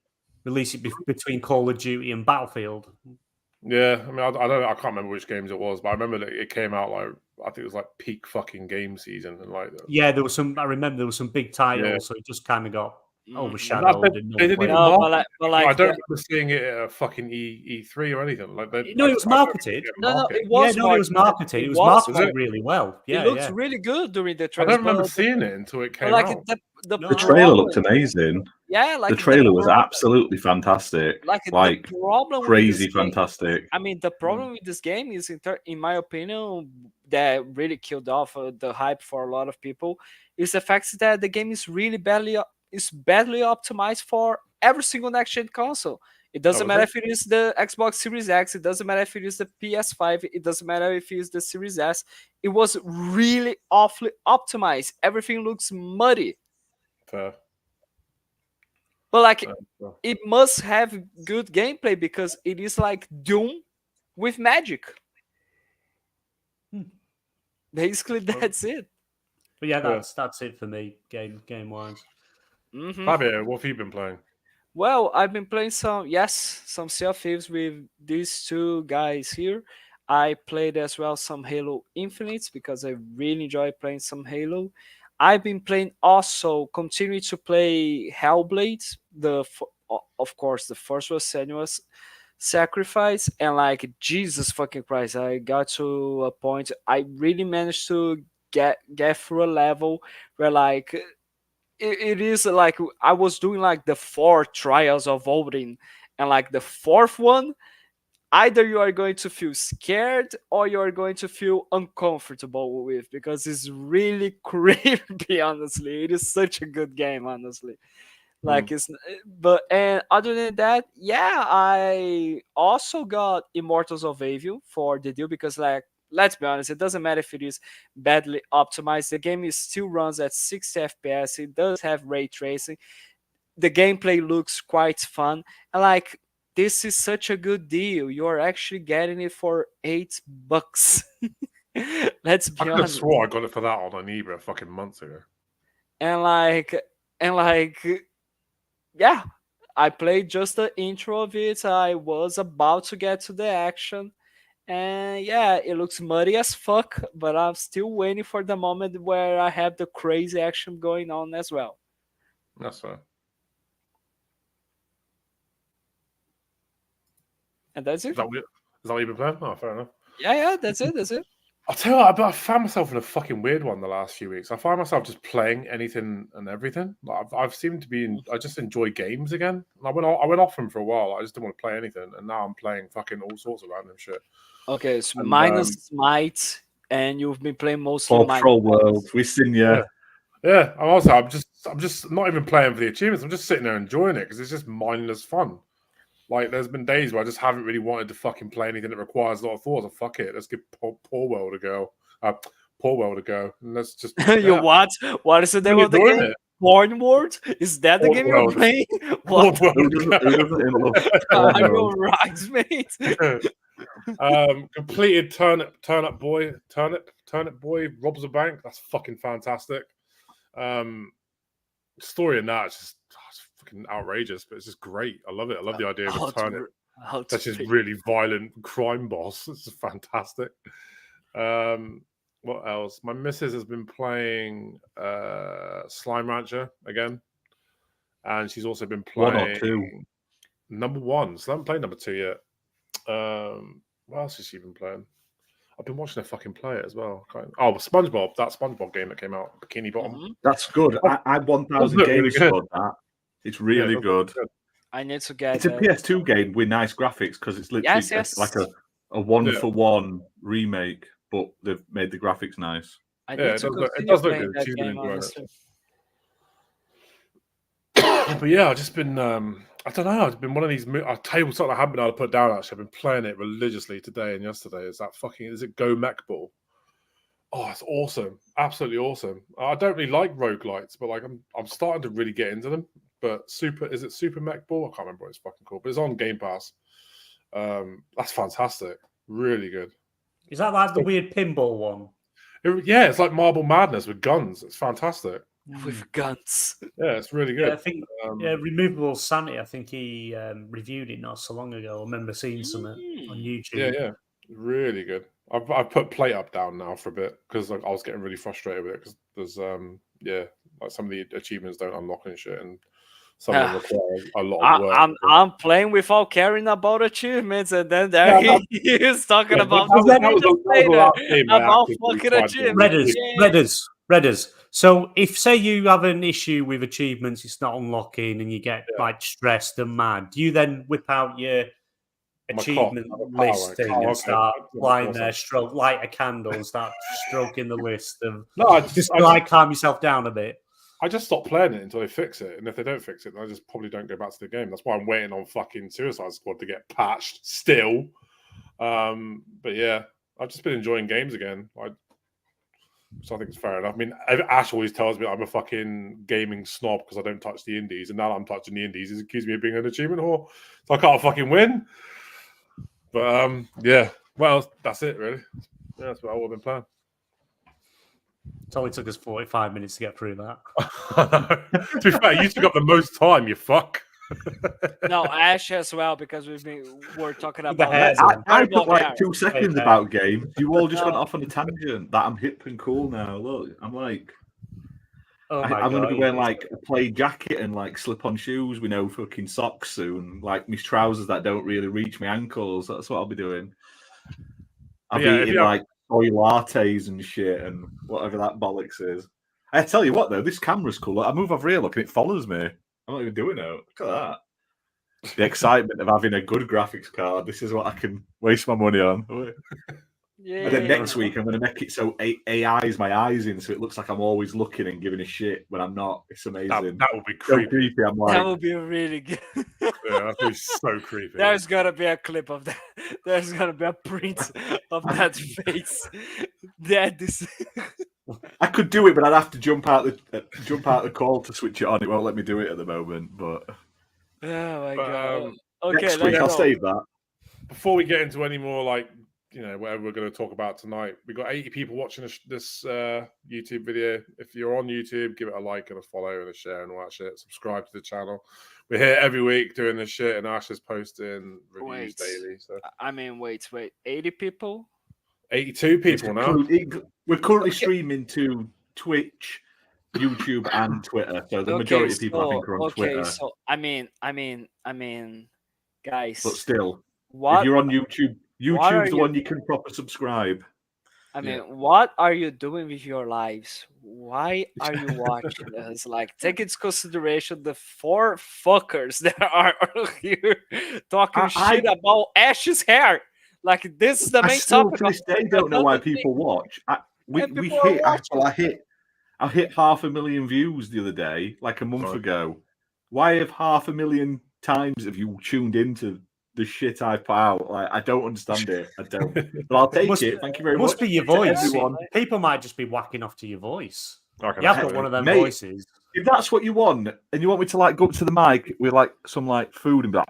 Release it between Call of Duty and Battlefield. Yeah, I mean, I can't remember which games it was, but I remember that it came out like I think it was like peak fucking game season, and like there was some. I remember there was some big titles, so it just kind of got overshadowed. They didn't even market. I don't remember seeing it at a fucking E3 or anything like that. No, it was marketed. It was marketed. It was marketed really well. Yeah, it looks really good during the trailer. I don't remember seeing it until it came out. The trailer looked amazing. Yeah, like the trailer was absolutely fantastic. Like the problem crazy fantastic. I mean, the problem with this game is, in my opinion, that really killed off the hype for a lot of people, is the fact that the game is really badly optimized for every single next-gen console. It doesn't matter if it is the Xbox Series X, it doesn't matter if it is the PS5, it doesn't matter if it is the Series S. It was really awfully optimized. Everything looks muddy. Fair. But like, it must have good gameplay because it is like Doom with magic. Basically, that's it. But yeah, that's it for me, game wise. Mm-hmm. Fabio, what have you been playing? Well, I've been playing some Sea of Thieves with these two guys here. I played as well some Halo Infinite because I really enjoy playing some Halo. I've been playing also, continue to play Hellblade. Of course, the first was Senua's Sacrifice, and like Jesus fucking Christ, I got to a point I really managed to get through a level where like it is like I was doing like the 4 trials of Odin, and like the fourth one, either you are going to feel scared or you are going to feel uncomfortable with, because it's really creepy. Honestly, it is such a good game. Honestly, like and other than that, yeah, I also got Immortals of Avium for the deal because like, let's be honest, it doesn't matter if it is badly optimized. The game still runs at 60 FPS. It does have ray tracing. The gameplay looks quite fun. And like, this is such a good deal. You're actually getting it for $8. Let's be I could have honest. swore I got it for that on eBay fucking months ago. And like, yeah, I played just the intro of it. I was about to get to the action. And yeah, it looks muddy as fuck, but I'm still waiting for the moment where I have the crazy action going on as well. That's fair. And that's it. Is that what you've been playing? Oh, fair enough. Yeah, that's it. I'll tell you what, I found myself in a fucking weird one the last few weeks. I find myself just playing anything and everything. Like I've seemed to be I just enjoy games again. I went off them for a while. I just didn't want to play anything, and now I'm playing fucking all sorts of random shit. Okay, so minus Smite, and you've been playing mostly Paw Patrol World. We've seen you. Yeah. I'm just not even playing for the achievements. I'm just sitting there enjoying it because it's just mindless fun. Like, there's been days where I just haven't really wanted to fucking play anything that requires a lot of thought. So fuck it, let's give Poor World a go. Poor World a go. And let's just. You what? What is the name of the game? It. Porn World? Is that the Porn game World. you're playing? What? Who doesn't love Are Porn you World? right, mate? Completed Turnip Boy robs a bank. That's fucking fantastic. Story in that, it's just it's fucking outrageous, but it's just great. I love it. I love the idea of a turnip. That's just really violent crime boss. It's just fantastic. What else? My missus has been playing Slime Rancher again, and she's also been playing 1 or 2. number 1. So I haven't played number 2 yet. What else has she been playing? I've been watching her fucking play it as well. Oh, SpongeBob, that SpongeBob game that came out, Bikini Bottom. Mm-hmm. That's good. I 1,000 games really good. for that. It's really good. I need to get It's a PS2 game with nice graphics because it's literally like a one-for-one remake, but they've made the graphics nice. I need to it does look playing good. that She's been game, enjoying honestly. it. But yeah, I've just been, I don't know, I've been one of these, I'll tell you something I haven't been able to put down actually. I've been playing it religiously today and yesterday. Is it Go Mech Ball? Oh, it's awesome. Absolutely awesome. I don't really like roguelites, but like I'm starting to really get into them. But is it Super Mech Ball? I can't remember what it's fucking called, but it's on Game Pass. That's fantastic. Really good. Is that like the weird pinball one? Yeah, it's like Marble Madness with guns. It's fantastic. With guns. Yeah, it's really good. Yeah, I think Removable Sanity, I think he reviewed it not so long ago. I remember seeing something on YouTube. Yeah. Really good. I've put Plate Up down now for a bit because like, I was getting really frustrated with it because there's like some of the achievements don't unlock and shit, and some of them require a lot of work. I'm playing without caring about achievements, and then he is talking about fucking achievements. Redders. So if say you have an issue with achievements, it's not unlocking, and you get like stressed and mad, do you then whip out your achievement list thing and start lying there, light a candle and start stroking the list of calm yourself down a bit? I just stop playing it until they fix it, and if they don't fix it, then I just probably don't go back to the game. That's why I'm waiting on fucking Suicide Squad to get patched still. But yeah, I've just been enjoying games again, which I think is fair enough. I mean, Ash always tells me I'm a fucking gaming snob because I don't touch the indies, and now I'm touching the indies, he's accused me of being an achievement whore, so I can't fucking win. But yeah, well, that's it really. Yeah, that's what I've been playing. It only took us 45 minutes to get through that. To be fair, you took up the most time, you fuck. No, Ash as well, because we're talking With the about hairs that. on. I Terrible took like hair. 2 seconds hair. about games. You all just went No. off on a tangent that I'm hip and cool now. Look, I'm like, Oh my I'm going to God, be wearing it's- like a plaid jacket and like slip-on shoes with no fucking socks soon. Like my trousers that don't really reach my ankles. That's what I'll be doing. I'll Yeah, be if eating you have- like soy lattes and shit and whatever that bollocks is. I tell you what though, this camera's cool. Like, I move over here, look, and it follows me. I'm not even doing it. Look at that. The excitement of having a good graphics card. This is what I can waste my money on. Yeah. And then next week, I'm going to make it so AI's my eyes in, so it looks like I'm always looking and giving a shit when I'm not. It's amazing. That would be So creepy. creepy. I'm like, That would be really good. Yeah, that would be so creepy. There's gonna be a clip of that. There's gonna be a print of that face. That is. I could do it, but I'd have to jump out the call to switch it on. It won't let me do it at the moment. But Oh my But, god. Okay, next let's week I'll go. save that. Before we get into any more, like, whatever we're going to talk about tonight, we got 80 people watching this YouTube video. If you're on YouTube, give it a like and a follow and a share and all that shit. Subscribe to the channel. We're here every week doing this shit, and Ash is posting reviews Wait. daily. So I mean, wait. 80 people? 82 people now. We're currently streaming to Twitch, YouTube, and Twitter. So the majority of people, I think, are on Twitter. So I mean, guys. But still, What if you're on YouTube, what are YouTube's the you- one you can proper subscribe. I mean, what are you doing with your lives? Why are you watching us? Like, take into consideration the 4 fuckers that are here talking shit about Ash's hair. Like, this is the I main still topic. to this day don't know why people watch. We people are hit. watching. I hit 500,000 views the other day, like a month Sorry. ago. Why have 500,000 times have you tuned into the shit I put out? Like, I don't understand it. I don't. But I'll take Must- it. Thank you very much. Must be your to voice. everyone. People might just be whacking off to your voice. I can You have imagine. got one of them Mate, voices. If that's what you want, and you want me to like go up to the mic with like some like food and be like,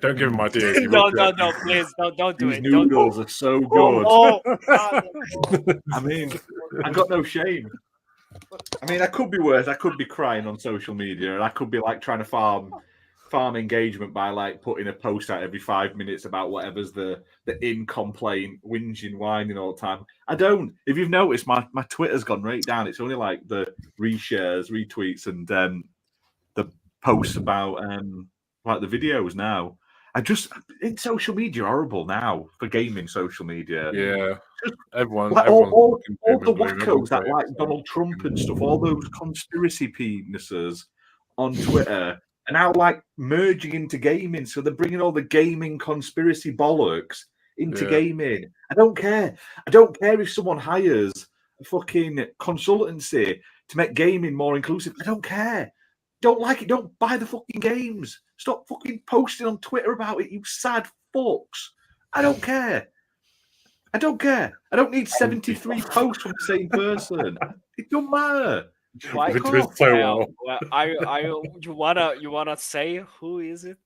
Don't give him ideas. He No, will do no, it. no, please, don't do these it. noodles are so good. Oh, God. I mean, I've got no shame. I mean, I could be worse. I could be crying on social media, and I could be like trying to farm engagement by like putting a post out every 5 minutes about whatever's the in complaint, whinging, whining all the time. I don't. If you've noticed, my Twitter's gone right down. It's only like the reshares, retweets, and the posts about like the videos now. In social media horrible now for gaming social media. Yeah. Everyone. Like everyone's all fucking the doom and gloom. wackos Everyone's that doing like it. Donald Trump and stuff, all those conspiracy penises on Twitter are now like merging into gaming. So they're bringing all the gaming conspiracy bollocks into Yeah. gaming. I don't care. I don't care if someone hires a fucking consultancy to make gaming more inclusive. I don't care. Don't like it. Don't buy the fucking games. Stop fucking posting on Twitter about it, you sad fucks. I don't care. I don't care. I don't need 73 posts from the same person. It don't matter. Why? It does so well. You wanna say who is it?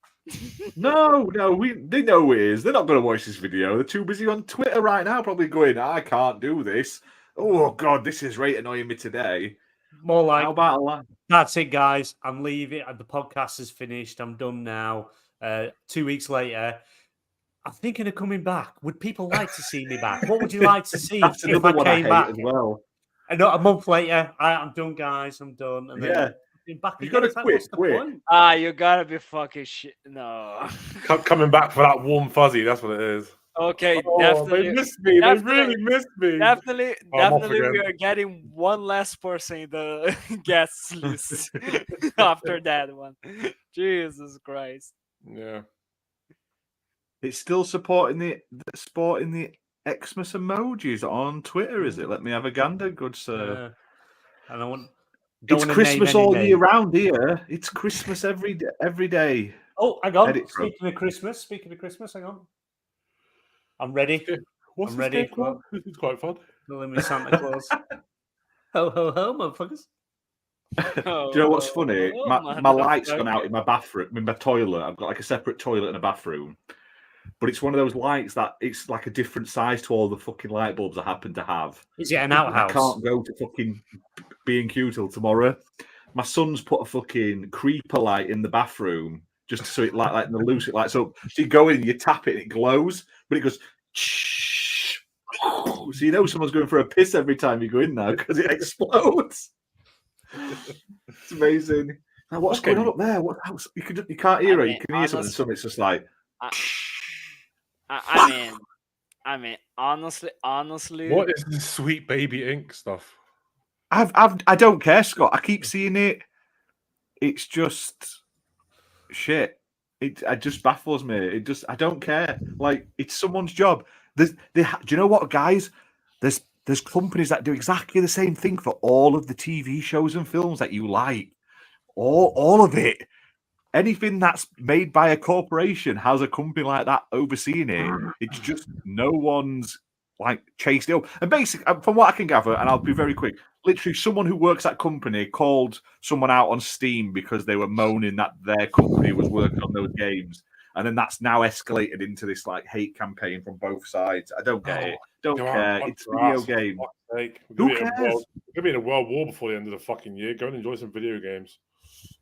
No, they know who it is. They're not going to watch this video. They're too busy on Twitter right now, probably going, I can't do this. Oh, God, this is right annoying me today. More like, How about a line? that's it, guys. I'm leaving. The podcast is finished. I'm done now. 2 weeks later, I'm thinking of coming back. Would people like to see me back? What would you like to see That's if another I one I came hate back? as well. And a month later, I'm done, guys. I'm done. And then Yeah. I'm back You again. gotta It's like, quit, what's the quit. point? You gotta be fucking shit. No. Coming back for that warm fuzzy. That's what it is. Okay, Oh, definitely. they missed me. They definitely- really missed me. Definitely, I'm off definitely, we again. are getting one less person in the guest list after that one. Jesus Christ! Yeah. It's still supporting the Xmas emojis on Twitter, is it? Let me have a gander, good sir. And I want. It's Christmas all year round here. It's Christmas every day. Oh, hang on. Edit from. Speaking of Christmas, hang on. I'm ready. What's I'm this ready. game called? This is quite fun. Filling me Santa Claus. Ho, ho, ho, motherfuckers. Do you know what's funny? My light's gone out in my bathroom, in my toilet. I've got like a separate toilet and a bathroom. but it's one of those lights that it's like a different size to all the fucking light bulbs I happen to have. Is it an I outhouse? can't go to fucking B&Q till tomorrow. My son's put a fucking creeper light in the bathroom just so it like the loose it lights up. So you go in, you tap it, and it glows, but it goes. So you know someone's going for a piss every time you go in now because it explodes. It's amazing. Now, what's going on up there? What else? You can't hear it. You can hear something. Something's just like. I mean, honestly, What is this sweet baby ink stuff? I don't care, Scott. I keep seeing it. It's just shit. It just baffles me. I don't care. Like, it's someone's job. Do you know what, guys? There's companies that do exactly the same thing for all of the TV shows and films that you like. All of it. Anything that's made by a corporation has a company like that overseeing it. It's just no one's like chased it up. And basically, from what I can gather, and I'll be very quick, literally someone who works at company called someone out on Steam because they were moaning that their company was working on those games. And then that's now escalated into this like hate campaign from both sides. I don't get it. Don't care. It's a video game. Who cares? We're going to be in a world war before the end of the fucking year. Go and enjoy some video games.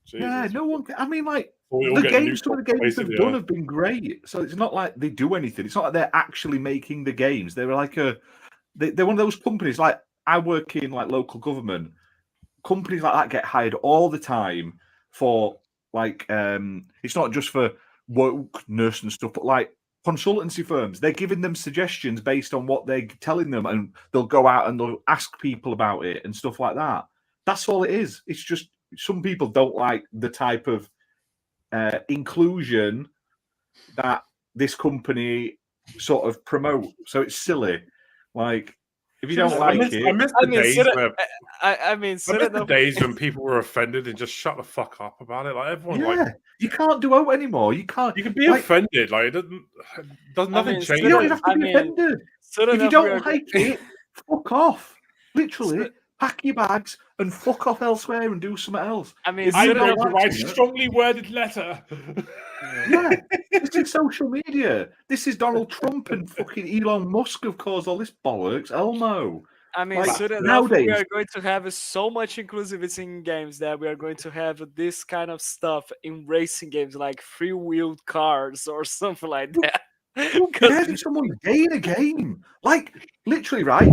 Jesus. Yeah, no one. I mean, like the games. Some of the games they've done have been great. So it's not like they do anything. It's not like they're actually making the games. They're like they're one of those companies. Like I work in like local government. Companies like that get hired all the time for like it's not just for wokeness and stuff, but like consultancy firms. They're giving them suggestions based on what they're telling them, and they'll go out and they'll ask people about it and stuff like that. That's all it is. It's just. Some people don't like the type of inclusion that this company sort of promote. So it's silly. Like, if you don't like it... I miss the days when people were offended and just shut the fuck up about it. Like, everyone... Yeah, like, you can't do out anymore. You can't... You can be offended. Like, it does nothing change. You don't have to be offended. If you don't like it, fuck off. Literally. Pack your bags and fuck off elsewhere and do something else. I mean, I don't write a strongly worded letter. Yeah, this is social media. This is Donald Trump and fucking Elon Musk have caused all this bollocks. Elmo. I mean, nowadays we are going to have so much inclusivity in games that we are going to have this kind of stuff in racing games, like free-wheeled cars or something like that. Because if someone's gay in a game, like literally, right?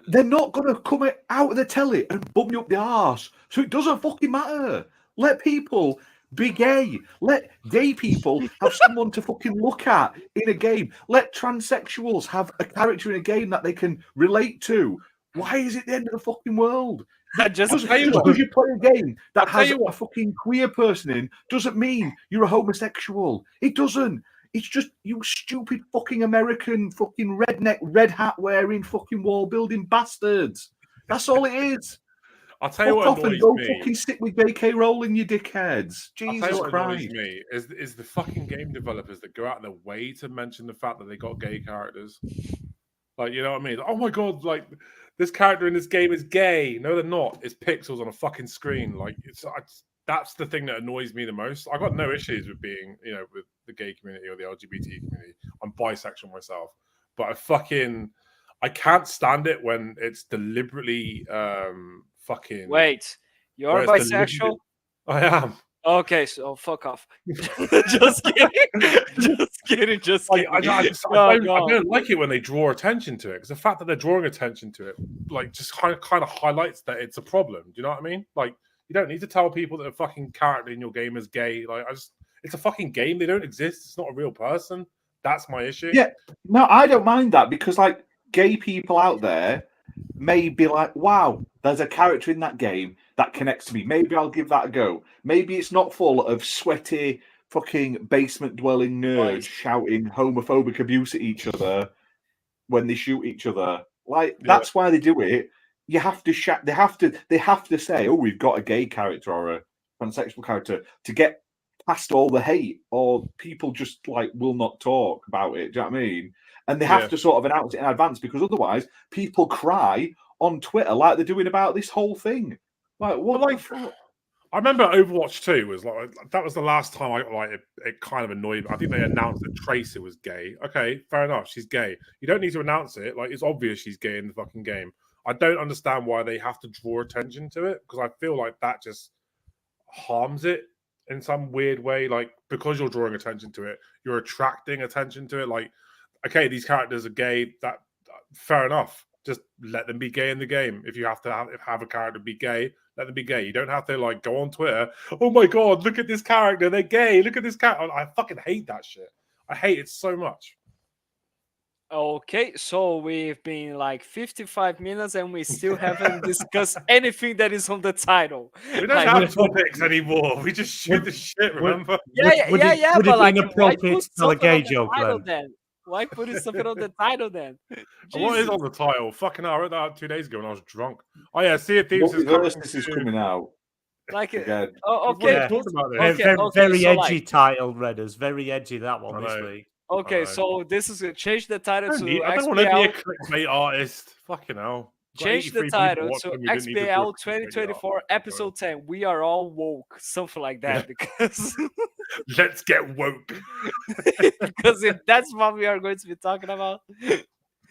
They're not going to come out of the telly and bum you up the arse. So it doesn't fucking matter. Let people be gay. Let gay people have someone to fucking look at in a game. Let transsexuals have a character in a game that they can relate to. Why is it the end of the fucking world? Just because you play a game that has a fucking queer person in doesn't mean you're a homosexual. It doesn't. It's just you stupid fucking American fucking redneck, red hat wearing fucking wall building bastards. That's all it is. I'll tell you what annoys me. Fucking sit with J.K. Rowling, you dickheads. Jesus Christ. Annoys me is the fucking game developers that go out of their way to mention the fact that they got gay characters. Like, you know what I mean? Oh my god, like this character in this game is gay. No, they're not. It's pixels on a fucking screen. Like that's the thing that annoys me the most. I got no issues with being, with the gay community or the LGBT community. I'm bisexual myself, but I can't stand it when it's deliberately fucking. Wait, you're bisexual? I am. Okay, so fuck off. Just kidding. Just kidding. I don't like it when they draw attention to it, because the fact that they're drawing attention to it, like, just kind of highlights that it's a problem. Do you know what I mean? Like, you don't need to tell people that a fucking character in your game is gay. Like, it's a fucking game. They don't exist. It's not a real person. That's my issue. Yeah. No, I don't mind that, because like gay people out there may be like, wow, there's a character in that game that connects to me. Maybe I'll give that a go. Maybe it's not full of sweaty fucking basement dwelling nerds shouting homophobic abuse at each other when they shoot each other. Like, that's why they do it. You have to they have to say, oh, we've got a gay character or a transsexual character to get past all the hate, or people just like will not talk about it. Do you know what I mean? And they have to sort of announce it in advance, because otherwise people cry on Twitter like they're doing about this whole thing. Like, what the fuck? I remember Overwatch 2 was like that was the last time it kind of annoyed me. I think they announced that Tracer was gay. Okay, fair enough, she's gay. You don't need to announce it. Like it's obvious she's gay in the fucking game. I don't understand why they have to draw attention to it because I feel like that just harms it in some weird way. Like because you're drawing attention to it, you're attracting attention to it. Like, okay, these characters are gay. That fair enough. Just let them be gay in the game. If you have to have a character be gay, let them be gay. You don't have to like go on Twitter. Oh my god, look at this character. They're gay. Look at this character. I fucking hate that shit. I hate it so much. Okay, so we've been like 55 minutes and we still haven't discussed anything that is on the title. We don't have topics anymore. We just shoot the shit. Remember? Would it but like, be inappropriate to tell a gay joke then? Why put something on the title then? What is on the title? Fucking hell, I wrote that out 2 days ago when I was drunk. Oh yeah, Sea of Thieves is coming out. Like again. Okay. Yeah. Talked about this. Very edgy title, Redders. Very edgy that one this week. Okay, so this is change the title to I don't want to be a clickbait artist. Fucking hell. Change the title to XBL 2024 episode 10. We are all woke, something like that, because let's get woke. Because if that's what we are going to be talking about.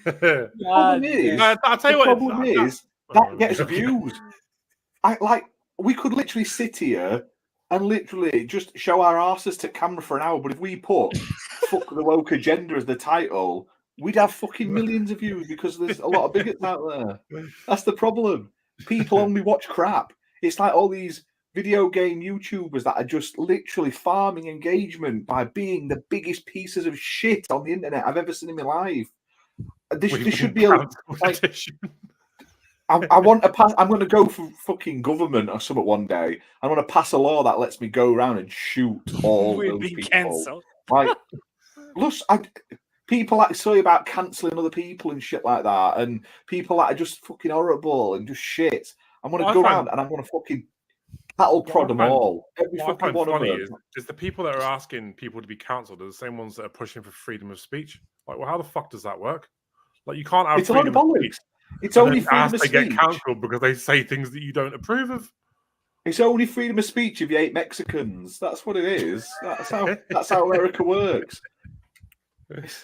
Problem is, I'll tell you what. Problem is that gets views. We could literally sit here and literally just show our asses to camera for an hour, but if we put "fuck the woke agenda" as the title, we'd have fucking millions of views because there's a lot of bigots out there. That's the problem. People only watch crap. It's like all these video game YouTubers that are just literally farming engagement by being the biggest pieces of shit on the internet I've ever seen in my life. This should be a I want to pass. I'm going to go for fucking government or something one day. I want to pass a law that lets me go around and shoot all those people. Cancelled. Like, look, people that say about cancelling other people and shit like that, and people that are just fucking horrible and just shit. I'm going to go around and I'm going to fucking cattle prod them all. Every fucking one of them. Is the people that are asking people to be cancelled are the same ones that are pushing for freedom of speech? Like, well, how the fuck does that work? Like, you can't have it's freedom of speech. It's only freedom of speech. They get cancelled because they say things that you don't approve of. It's only freedom of speech if you hate Mexicans. That's what it is. That's how America works. It's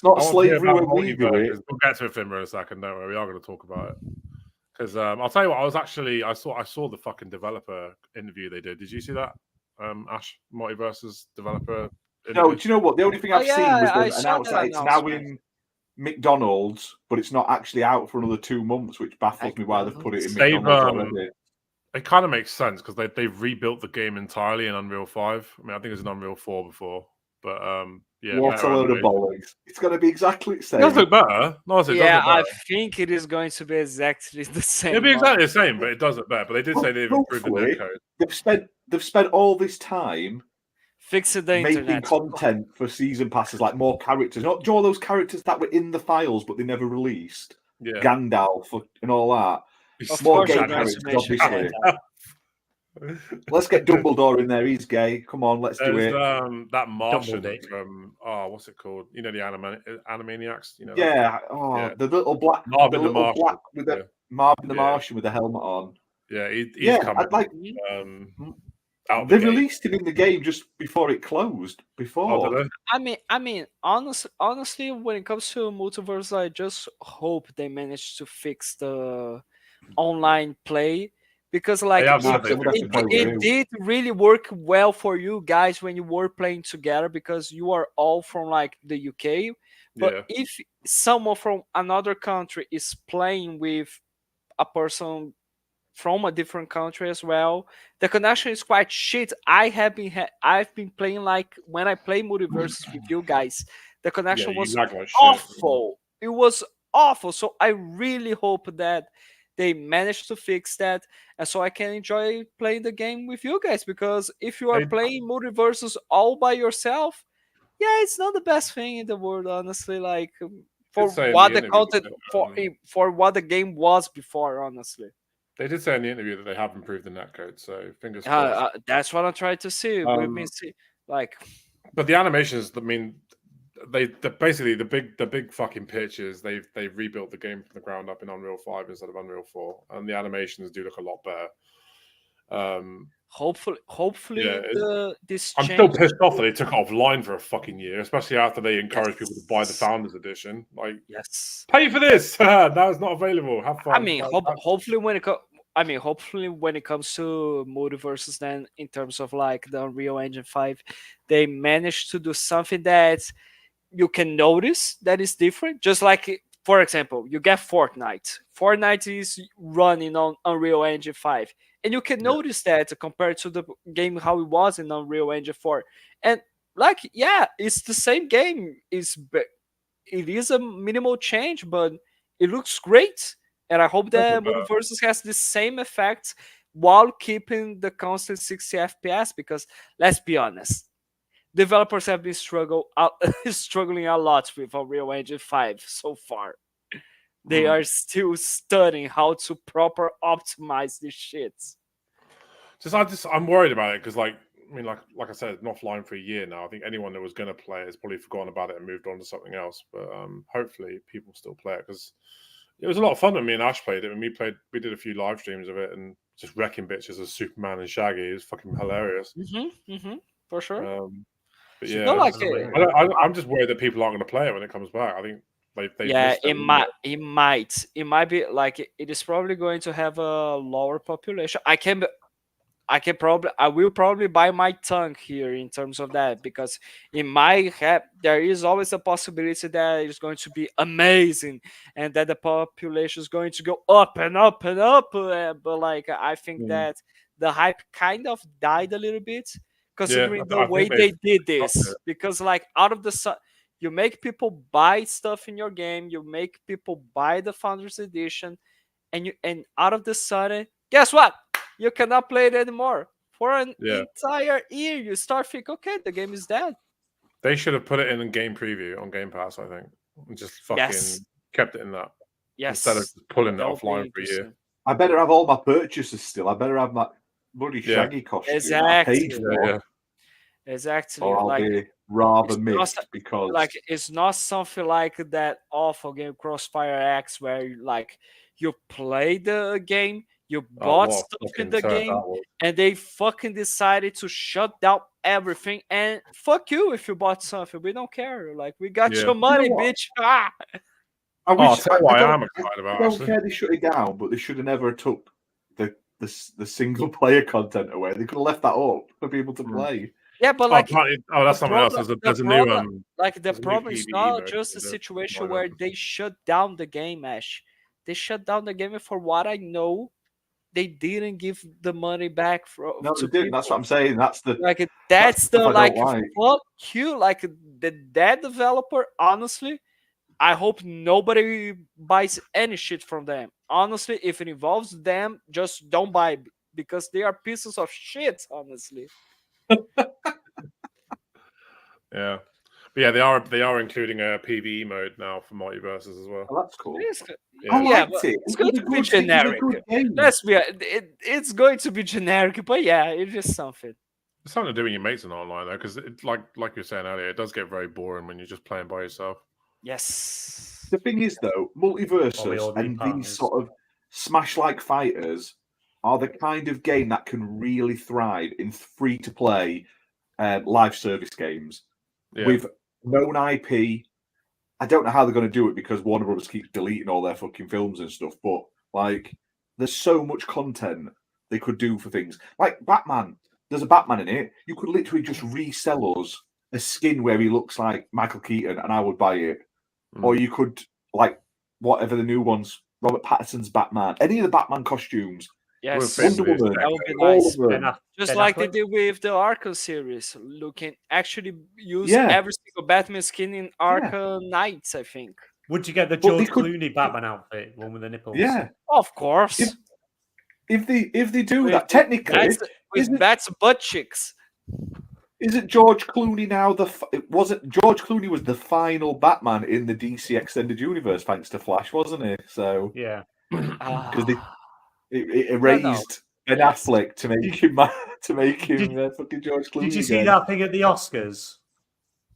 not slavery when we do it. We'll get to it in a second, don't worry. We are going to talk about it. Because I'll tell you what, I saw the fucking developer interview they did. Did you see that? Ash, Multiversus developer interview? No, do you know what? The only thing I've seen was them announce that it's now in McDonald's, but it's not actually out for another 2 months, which baffles me why they've put it in McDonald's already. It kind of makes sense because they've rebuilt the game entirely in Unreal 5. I mean, I think it was in Unreal 4 before, but yeah. What a load of bollocks! It's going to be exactly the same. It does look better. No, I think it is going to be exactly the same. It'll be exactly the same, but it does look better. But they did say they've improved the netcode. They've spent all this time fixing the making internet content for season passes, like more characters. Not all those characters that were in the files but they never released. Yeah. Gandalf and all that. Of more course, gay characters, obviously. Let's get Dumbledore in there. He's gay. Come on, let's do it. That Martian from what's it called? You know the Animaniacs. You know. Yeah. The little black Marvin the Martian with the Marvin the Martian with the helmet on. Yeah, he's coming. I'd like. They released him in the game just before it closed. I mean, honestly, when it comes to Multiverse, I just hope they manage to fix the online play. Because it did really work well for you guys when you were playing together because you are all from like the UK. But if someone from another country is playing with a person from a different country as well, the connection is quite shit. I've been playing like when I play Multiversus with you guys, the connection was awful. It was awful. So I really hope that they managed to fix that, and so I can enjoy playing the game with you guys. Because if you are playing Multiversus all by yourself, it's not the best thing in the world, honestly. Like for what the content for what the game was before, honestly. They did say in the interview that they have improved the netcode, so fingers crossed. That's what I'm trying to see. But the animations, I mean. Basically the big fucking pitches. They've rebuilt the game from the ground up in Unreal 5 instead of Unreal 4, and the animations do look a lot better. hopefully Yeah, this I'm change. still pissed off that they took it offline for a fucking year, especially after they encouraged people to buy the Founders Edition. Like, Yes. pay for this. Now it's not available. Have fun. I mean, hopefully when it comes to Multiversus, then in terms of like the Unreal Engine 5, they managed to do something that you can notice that is different. Just like, for example, you get Fortnite. Fortnite is running on Unreal Engine 5, and you can notice that compared to the game how it was in Unreal Engine 4. And like, yeah, it's the same game. It is a minimal change, but it looks great. And I hope that Multiversus has the same effect while keeping the constant 60 FPS, because let's be honest, developers have been struggling a lot with Unreal Engine 5 so far. They are still studying how to proper optimize this shit. I'm worried about it because, like I said, it's been offline for a year now. I think anyone that was going to play it has probably forgotten about it and moved on to something else. But hopefully, people still play it because it was a lot of fun when me and Ash played it. When we did a few live streams of it and just wrecking bitches as Superman and Shaggy. It was fucking hilarious. For sure. But yeah, No, like, I'm just worried that people aren't going to play it when it comes back. I think it might be like it is probably going to have a lower population. I will probably bite my tongue here in terms of that, because in my head there is always a possibility that it's going to be amazing and that the population is going to go up and up and up. But like, I think that the hype kind of died a little bit considering the way they did this, because like out of the you make people buy stuff in your game, you make people buy the Founders Edition, and out of the sudden, guess what? You cannot play it anymore. For an entire year, you start thinking, okay, the game is dead. They should have put it in game preview on Game Pass, I think. And just fucking kept it in that. Yes. Instead of pulling it offline for a year. I better have all my purchases still. I better have my bloody Shaggy costume. Exactly. Exactly. Or I'll be rather mixed because... Like, it's not something like that awful game Crossfire X where like you play the game, you bought stuff in the game, and they fucking decided to shut down everything. And fuck you if you bought something. We don't care. Like, we got your money, bitch. I don't care they shut it down, but they should have never took the single player content away. They could have left that up for people to play. Yeah, but like, that's something else. There's a new like, the problem is not just a situation where they shut down the game, Ash. They shut down the game, and for what I know, they didn't give the money back No, they didn't. That's what I'm saying. That's the fuck you. Like, that developer, honestly, I hope nobody buys any shit from them. Honestly, if it involves them, just don't buy, because they are pieces of shit, honestly. Yeah. But yeah, they are including a PvE mode now for Multiversus as well. Oh, that's cool. I liked it. It's going to be generic. It's going to be generic, but yeah, it's just something. It's something to do when your mates are not online though, because like you were saying earlier, it does get very boring when you're just playing by yourself. Yes. The thing is though, Multiversus and these sort of Smash-like fighters are the kind of game that can really thrive in free-to-play live service games with known IP. I don't know how they're going to do it because Warner Brothers keeps deleting all their fucking films and stuff, but like, there's so much content they could do for things. Like Batman, there's a Batman in it. You could literally just resell us a skin where he looks like Michael Keaton and I would buy it. Or you could, like, whatever the new ones, Robert Pattinson's Batman, any of the Batman costumes. Yes, Wonder Woman, that would be nice. Just like they did with the Arkham series. You can actually use every single Batman skin in Arkham Knights, I think. Would you get the George Clooney Batman outfit, one with the nipples? Yeah, of course. If they do that, technically, that's butt cheeks. Isn't George Clooney now George Clooney was the final Batman in the DC Extended Universe thanks to Flash, wasn't it? So yeah, because it erased Ben Affleck to make him fucking George Clooney. Did you see that thing at the Oscars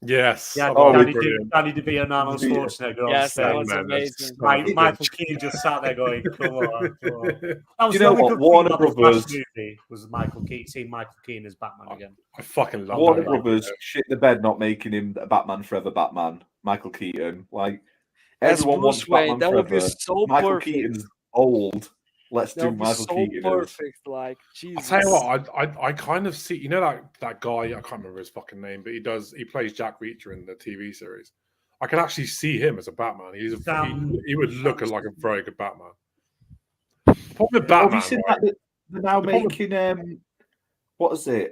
Yes. Yeah, Oh, Danny brilliant. DeVito and Arnold DeVito. Schwarzenegger on Yes, that stage. was man, that's amazing. so Michael Keane just sat there going, "Come on, come on." That was You the know only what? good Warner thing about the Flash Brothers- movie was Michael Keane, seeing Michael Keane as Batman again. I fucking love Warner that. Brothers shit the bed not making him a Batman Forever Batman. Michael Keaton, like As everyone Bruce wants Wayne, Batman that would be Forever. so Michael perfect. Keaton's old. Let's That do would be Michael so Keaton. perfect. Like, I'll Jesus. tell you what, I kind of see, you know, that guy, I can't remember his fucking name, but he plays Jack Reacher in the TV series. I can actually see him as a Batman. He would look like a very good Batman. The problem with Have Batman, you seen right? that they're now The problem- making what is it?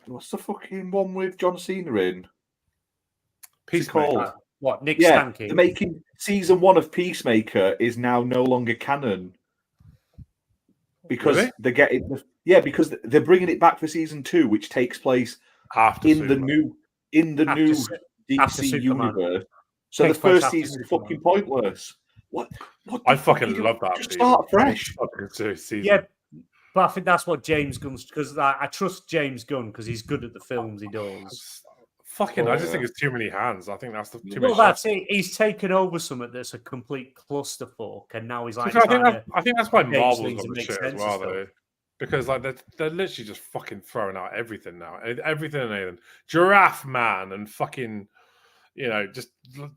What's the fucking one with John Cena in? What's it Peacemaker. called? What, Nick Yeah, Stanky? they're making season 1 of Peacemaker is now no longer canon because Really? they're getting because they're bringing it back for season 2, which takes place After in the Superman. new After DC Superman. universe. So Takes the place first after season's Superman. fucking pointless. What I the fuck fucking you do? love that. Just season. start fresh. Fucking season. Yeah, but I think that's what James Gunn's, because I trust James Gunn because he's good at the films he does. Fucking, I just Yeah. think it's too many hands. I think that's too many. Well, that's it. He's taken over something that's a complete clusterfuck, and now he's like, I think that's why change Marvel's things got and the make shit as sense well, of though. Because like they're literally just fucking throwing out everything now, everything and anything. Giraffe Man and fucking, you know, just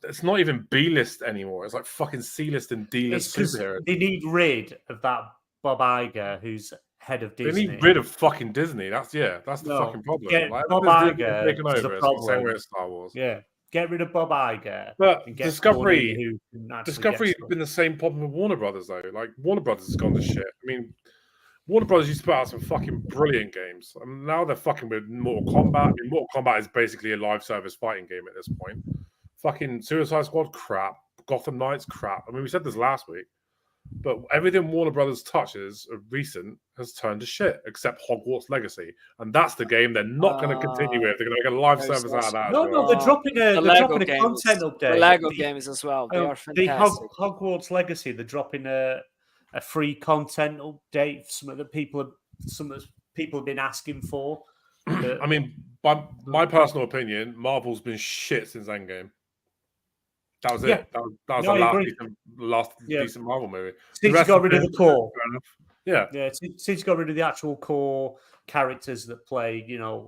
it's not even B list anymore. It's like fucking C list and D it's list because superheroes. they need rid of that Bob Iger, who's head of They Disney. need rid of fucking Disney. That's the fucking problem. Get Like, Bob everything's Iger taken is the over. It's the same problem. way as Star Wars. Yeah, get rid of Bob Iger. But and get Discovery, Clooney, who can actually Discovery get has stuff. been the same problem with Warner Brothers though. Like Warner Brothers has gone to shit. I mean, Warner Brothers used to put out some fucking brilliant games. I mean, now they're fucking with Mortal Kombat. I mean, Mortal Kombat is basically a live service fighting game at this point. Fucking Suicide Squad, crap. Gotham Knights, crap. I mean, we said this last week, but everything Warner Brothers touches of recent has turned to shit, except Hogwarts Legacy, and that's the game they're not going to continue with. They're going to make a live service out of that. No, as well. they're dropping a Lego content games. update. The Lego games as well. They are The fantastic. Hogwarts Legacy, they're dropping a free content update, something that people have been asking for. I mean, by my personal opinion, Marvel's been shit since Endgame. That was Yeah. it. That was No, I the agree. last Yeah. decent Marvel movie. Since you got rid of the core. fair enough. Yeah. Yeah, since you got rid of the actual core characters that play,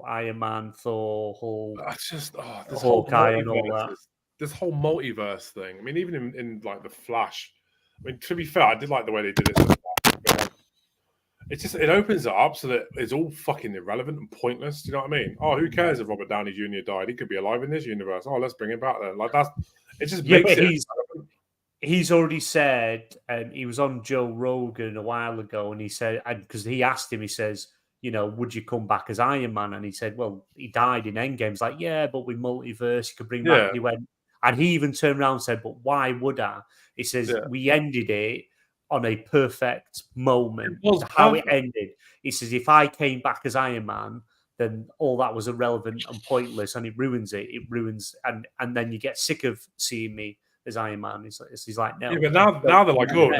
Iron Man, Thor, Hulk, That's just this whole Hawkeye and all multiverse that. this whole multiverse thing. I mean, even in like the Flash. I mean, to be fair, I did like the way they did it. It opens it up so that it's all fucking irrelevant and pointless. Do you know what I mean? Oh, who cares if Robert Downey Jr. died? He could be alive in this universe. Oh, let's bring him back then. Like it just Yeah, makes but it. he's already said, he was on Joe Rogan a while ago, and he said, because he asked him, he says, would you come back as Iron Man? And he said, well, he died in Endgame. He's like, yeah, but with multiverse, you could bring back. Yeah. And he went, and he even turned around and said, but why would I? He says, we ended it on a perfect moment. It was how it perfect. ended. He says, if I came back as Iron Man, then all that was irrelevant and pointless, and it ruins it. It ruins, and then you get sick of seeing me as Iron Man. He's like, no. Yeah, but now they're like, oh,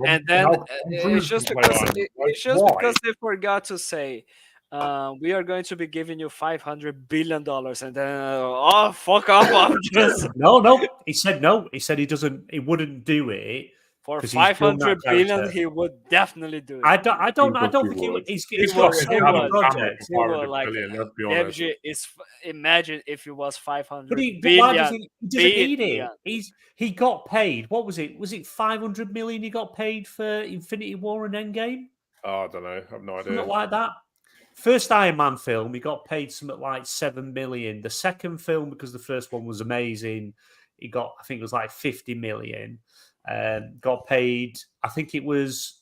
And then it's just because they forgot to say, we are going to be giving you $500 billion, and then fuck off. No. He said no. He said he wouldn't do it. For 'cause he's done that $500 billion, character. he would definitely do it. I don't think he's got so many projects. Imagine if it was 500 But why billion. does he doesn't need billion. it? He got paid. What was it? Was it 500 million he got paid for Infinity War and Endgame? Oh, I don't know. I have no idea. Something like that. First Iron Man film, he got paid something like 7 million. The second film, because the first one was amazing, he got, I think it was like 50 million. Got paid, I think it was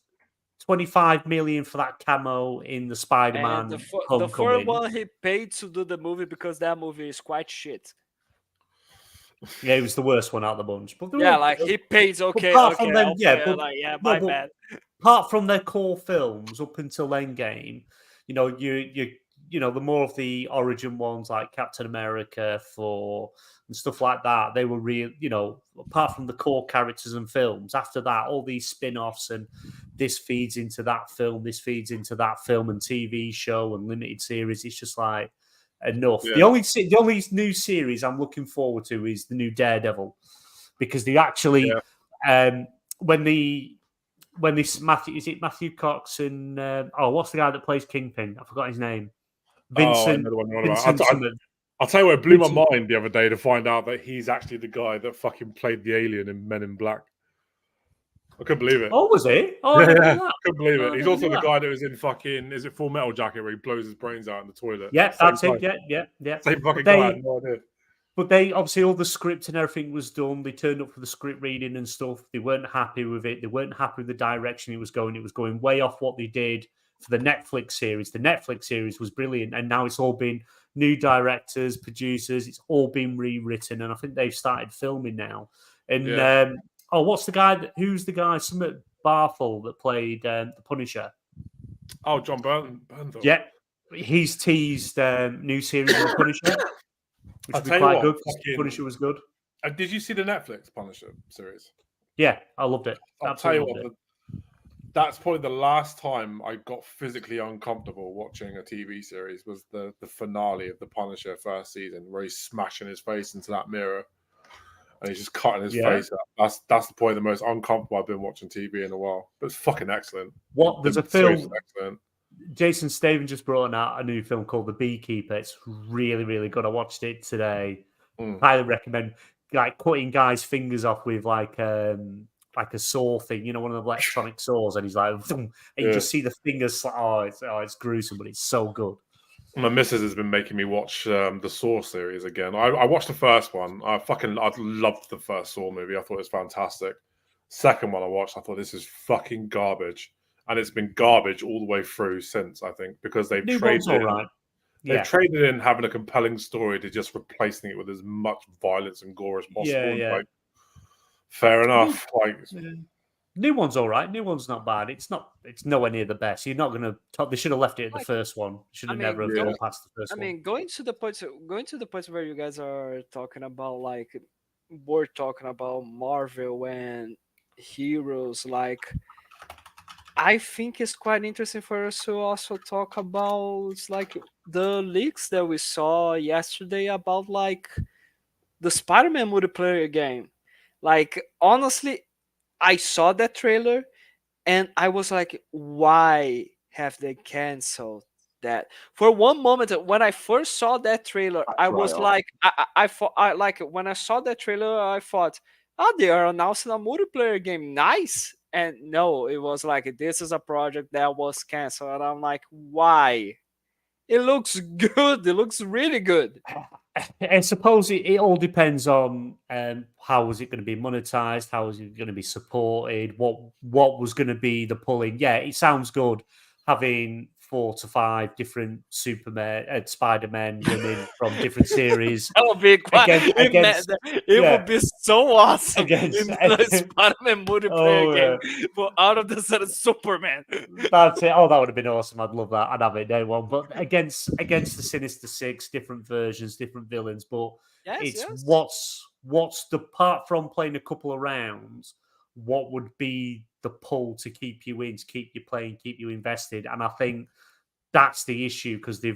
25 million for that camo in the Spider-Man. And the Homecoming. fourth one he paid to do the movie because that movie is quite shit. Yeah, it was the worst one out of the bunch. But Yeah, like he pays okay. apart from them, my bad. Apart from their core films up until Endgame, you the more of the origin ones like Captain America, Thor, and stuff like that, they were real, apart from the core characters and films, after that, all these spin-offs and this feeds into that film, this feeds into that film and TV show and limited series, it's just like, enough. Yeah. The only new series I'm looking forward to is the new Daredevil, because they actually when this Matthew Cox and what's the guy that plays Kingpin? I forgot his name. Vincent. I'll tell you what, it blew my mind the other day to find out that he's actually the guy that fucking played the alien in Men in Black. I couldn't believe it. Oh, was he? Oh, yeah, I I couldn't believe it. He's also the guy that was in fucking, is it Full Metal Jacket, where he blows his brains out in the toilet? Yeah, that's it. Yeah. Same fucking guy. I had no idea. But they obviously, all the script and everything was done. They turned up for the script reading and stuff. They weren't happy with it. They weren't happy with the direction it was going. It was going way off what they did for the Netflix series. The Netflix series was brilliant, and now it's all been new directors, producers. It's all been rewritten, and I think they've started filming now. And what's the guy? Who's the guy? Summit Barthel that played the Punisher. Oh, John Burnthal. Yeah, he's teased new series of the Punisher. Which would be quite good. Punisher was good. Did you see the Netflix Punisher series? Yeah, I loved it. I'll tell you what, that's probably the last time I got physically uncomfortable watching a TV series was the finale of the Punisher first season, where he's smashing his face into that mirror and he's just cutting his face up. That's probably the most uncomfortable I've been watching TV in a while. But it's fucking excellent. There's a film. Excellent. Jason Statham just brought out a new film called The Beekeeper. It's really, really good. I watched it today. Highly recommend. Like cutting guys' fingers off with like a saw thing, one of the electronic saws, and he's like, and you just see the fingers. It's gruesome, but it's so good. My missus has been making me watch the Saw series again. I watched the first one. I loved the first Saw movie. I thought it was fantastic. Second one I watched, I thought this is fucking garbage. And it's been garbage all the way through since, I think, because they've traded in having a compelling story to just replacing it with as much violence and gore as possible. Yeah. Fair enough. New one's all right. New one's not bad. It's nowhere near the best. You're not going to talk. They should have left it at the first one. Should have never have gone past the first one. I mean, going to the point where you guys are talking about, we're talking about Marvel and heroes, I think it's quite interesting for us to also talk about the leaks that we saw yesterday about the Spider-Man multiplayer game. Honestly, I saw that trailer and I was like, why have they canceled that? For one moment, when I first saw that trailer, I was like, I thought, when I saw that trailer, I thought, they are announcing a multiplayer game. Nice. And no, it was like, this is a project that was canceled. And I'm like, why? It looks good. It looks really good. I suppose it all depends on how is it going to be monetized, how is it going to be supported, what was going to be the pulling. Yeah, it sounds good having 4 to 5 different Superman, Spider-Man women from different series. That would be quite. It would be so awesome in the Spider-Man multiplayer game. But out of the sudden, Superman. That's it. Oh, that would have been awesome. I'd love that. I'd have it day one. But against the Sinister Six, different versions, different villains. But what's the part from playing a couple of rounds? What would be the pull to keep you in, to keep you playing, keep you invested? And I think that's the issue, because they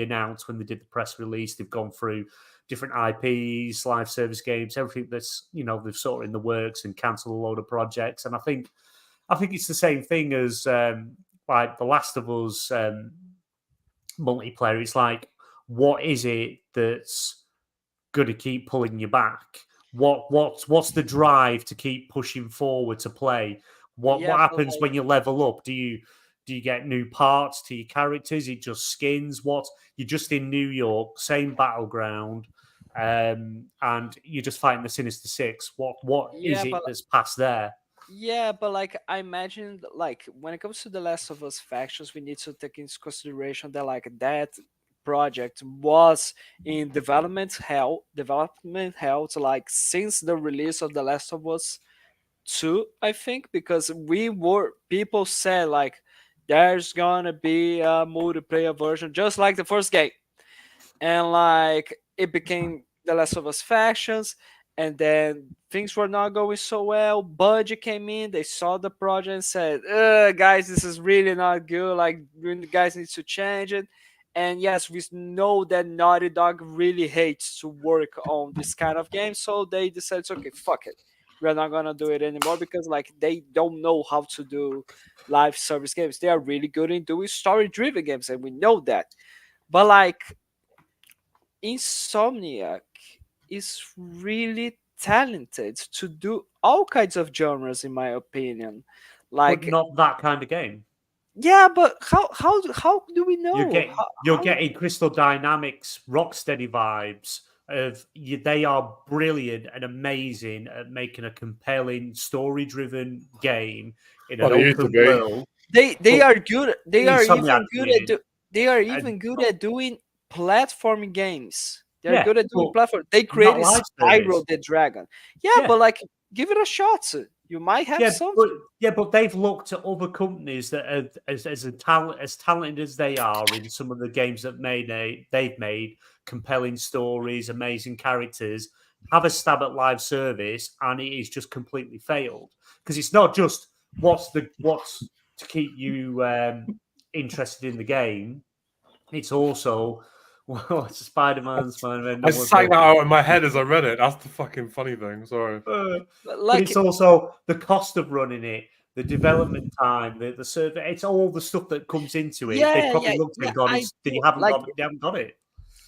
announced when they did the press release, they've gone through different IPs, live service games, everything that's they've sort of in the works, and cancelled a load of projects. And I think it's the same thing as like The Last of Us multiplayer. It's like, what is it that's going to keep pulling you back? What's the drive to keep pushing forward to play? What happens when you level up? Do you get new parts to your characters? Is it just skins? You're just in New York, same battleground, and you're just fighting the Sinister Six. What is it that's past there? Yeah, but I imagine when it comes to the Last of Us factions, we need to take into consideration that that project was in development hell since the release of The Last of Us 2, I think, because people said there's gonna be a multiplayer version just like the first game, and it became The Last of Us factions, and then things were not going so well. Budget came in, they saw the project and said, guys, this is really not good, you guys need to change it. And yes, we know that Naughty Dog really hates to work on this kind of game, so they decided, okay, fuck it, we're not gonna do it anymore, because like they don't know how to do live service games. They are really good in doing story-driven games, and we know that. But like Insomniac is really talented to do all kinds of genres, in my opinion. Like, But not that kind of game. yeah, but how do we know? You're getting Crystal Dynamics, Rocksteady vibes of they are brilliant and amazing at making a compelling, story-driven game in an open world. They are good. They are even Insomniac good did. at they are even good at doing platforming games. They're good at doing but platform. They not created live Spyro service. the Dragon. Yeah, but like give it a shot. You might have something. But they've looked at other companies that are as talented as they are in some of the games that they've made compelling stories, amazing characters, have a stab at live service, and it is just completely failed. Because it's not just what's to keep you interested in the game. It's also what's Spider-Man. I sang that out in my head as I read it. That's the fucking funny thing. Sorry. But it's also the cost of running it, the development time, the server. It's all the stuff that comes into it. They probably looked at it and gone, you haven't got it.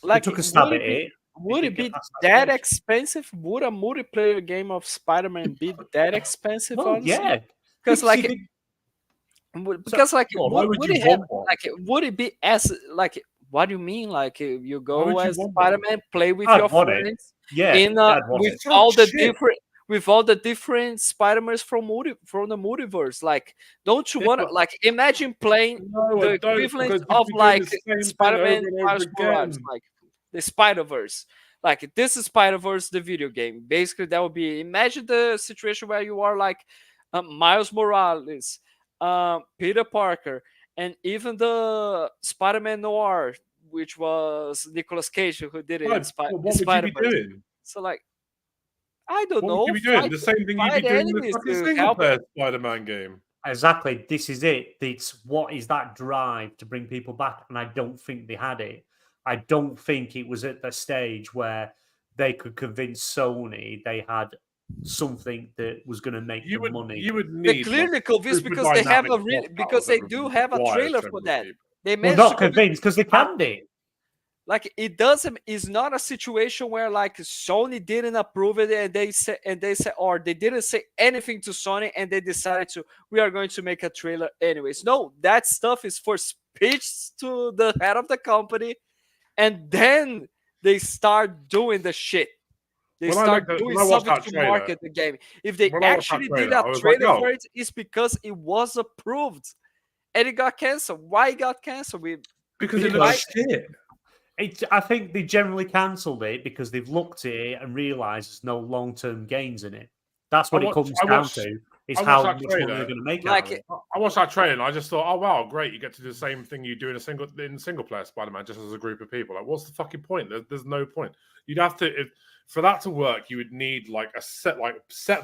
Like, they took a stab at it. Would it be that expensive? Would a multiplayer game of Spider-Man be that expensive? Well, yeah, because like, would it be as like? What do you mean? Like you go as Spider-Man, play with your friends, with all the different Spider-Mans from the multiverse. Like, don't you want to like imagine playing the equivalent of like Spider-Man Miles Morales, like the Spider-Verse? Like, this is Spider-Verse, the video game. Basically, that would be, imagine the situation where you are like Miles Morales, Peter Parker, and even the Spider-Man Noir, which was Nicolas Cage who did it in Spider-Verse. So like, I don't know. What would you be doing? The same thing you'd be doing in the fucking single-player Spider-Man game. Exactly. This is it. It's what is that drive to bring people back? And I don't think they had it. I don't think it was at the stage where they could convince Sony they had something that was going to make them money. You would need clearly convinced because they have they do have a trailer for that. They not convinced because they canned it. Like, it's not a situation where like Sony didn't approve it and they said or they didn't say anything to Sony and they decided we are going to make a trailer anyways. No, that stuff is for speech to the head of the company, and then they start doing the shit. They start doing something to market the game. If they actually did a trailer for it, it's because it was approved and it got canceled. Why it got canceled? Because it looks shit. I think they generally cancelled it because they've looked at it and realised there's no long-term gains in it. That's what it comes down to. Is how much money they're going to make out of it. I watched that trailer and I just thought, oh wow, great! You get to do the same thing you do in single-player Spider-Man, just as a group of people. Like, what's the fucking point? There's no point. You'd have to, for that to work, you would need like set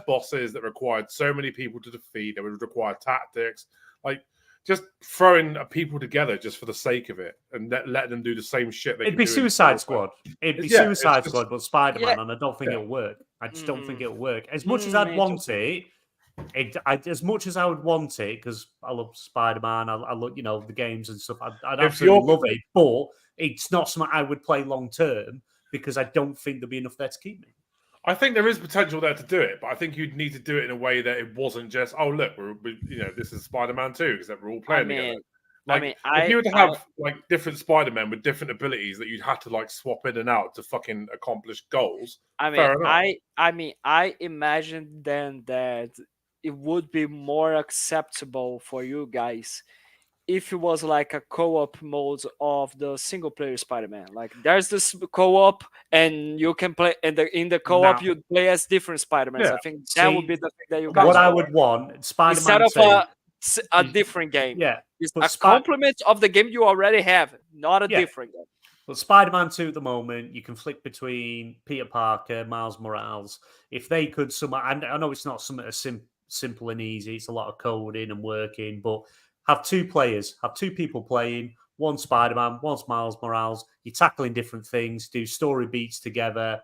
bosses that required so many people to defeat. That would require tactics, like. Just throwing people together just for the sake of it and letting them do the same shit. It'd be Suicide Squad. It'd be Suicide Squad, but Spider-Man, and I don't think it'll work. I just don't think it'll work. As much as I'd want it, as much as I would want it, because I love Spider-Man, I love the games and stuff. I'd absolutely love it, but it's not something I would play long term because I don't think there'll be enough there to keep me. I think there is potential there to do it, but I think you'd need to do it in a way that it wasn't just, oh look, this is Spider-Man 2 because we're all playing together. If you were to have like different Spider-Men with different abilities that you'd have to like swap in and out to fucking accomplish goals. I imagine then that it would be more acceptable for you guys if it was like a co-op mode of the single player Spider-Man. Like, there's this co-op and you can play, and in the co-op you play as different Spider-Mans. I think that would be the thing that you guys I would want, Spider-Man instead of a different game. Yeah. It's a complement of the game you already have, not a different game. But Spider-Man 2 at the moment, you can flick between Peter Parker, Miles Morales. If they could I know it's not something as simple and easy. It's a lot of coding and working, but have two people playing. one Spider-Man, one Miles Morales. You're tackling different things, do story beats together,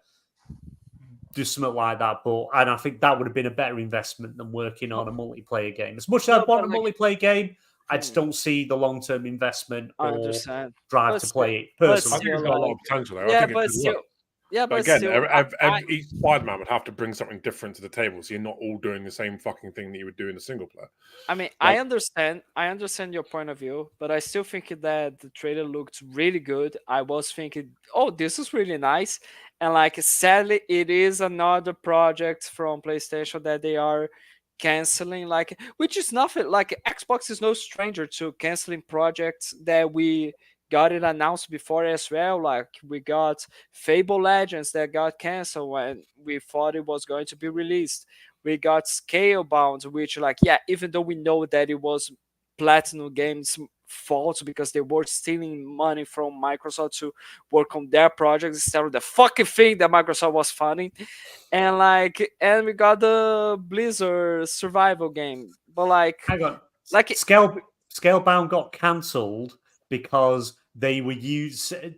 do something like that. And I think that would have been a better investment than working on a multiplayer game. As much as I want a multiplayer game, I just don't see the long-term investment I or understand. drive But to still- play it but I personally. think it's got a lot of potential there. I Yeah, think it but could still, work. yeah, But but again, still, each Spider-Man would have to bring something different to the table, so you're not all doing the same fucking thing that you would do in a single player. I mean, Like- I understand your point of view, but I still think that the trailer looked really good. I was thinking, oh, this is really nice, and like, sadly, it is another project from PlayStation that they are canceling. Like, which is nothing. Like, Xbox is no stranger to canceling projects that we got it announced before as well. Like, we got Fable Legends that got canceled when we thought it was going to be released. We got Scalebound, which, like, yeah, even though we know that it was Platinum Games' fault because they were stealing money from Microsoft to work on their projects instead of the fucking thing that Microsoft was funding. And and we got the Blizzard survival game. But Hang on. like Scalebound got cancelled because they were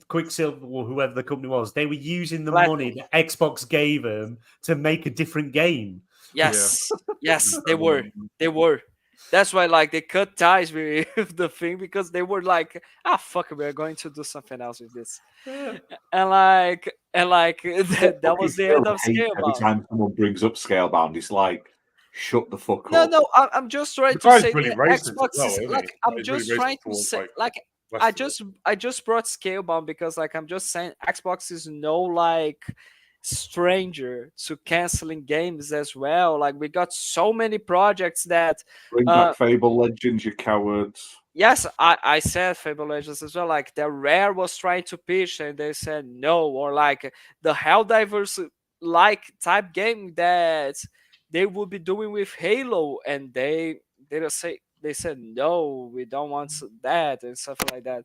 Quicksilver or whoever the company was. They were using the money that Xbox gave them to make a different game. yes, yes, they were. That's why, like, they cut ties with the thing because they were like, fuck it, we're going to do something else with this. And that was the end of Every Scalebound. time someone brings up Scalebound, it's like, shut the fuck No, up. no, I'm just trying The to guy's say really that racist as Xbox well, is isn't like, he? I'm He's just really trying racist to towards, say, like, I just brought Scalebound because, like, I'm just saying Xbox is no, like, stranger to canceling games as well. Like, we got so many projects that Bring back Fable Legends, you cowards. yes, I said Fable Legends as well. Like, the Rare was trying to pitch and they said no, or like the Helldivers like type game that they would be doing with Halo, and they said no, we don't want that and stuff like that.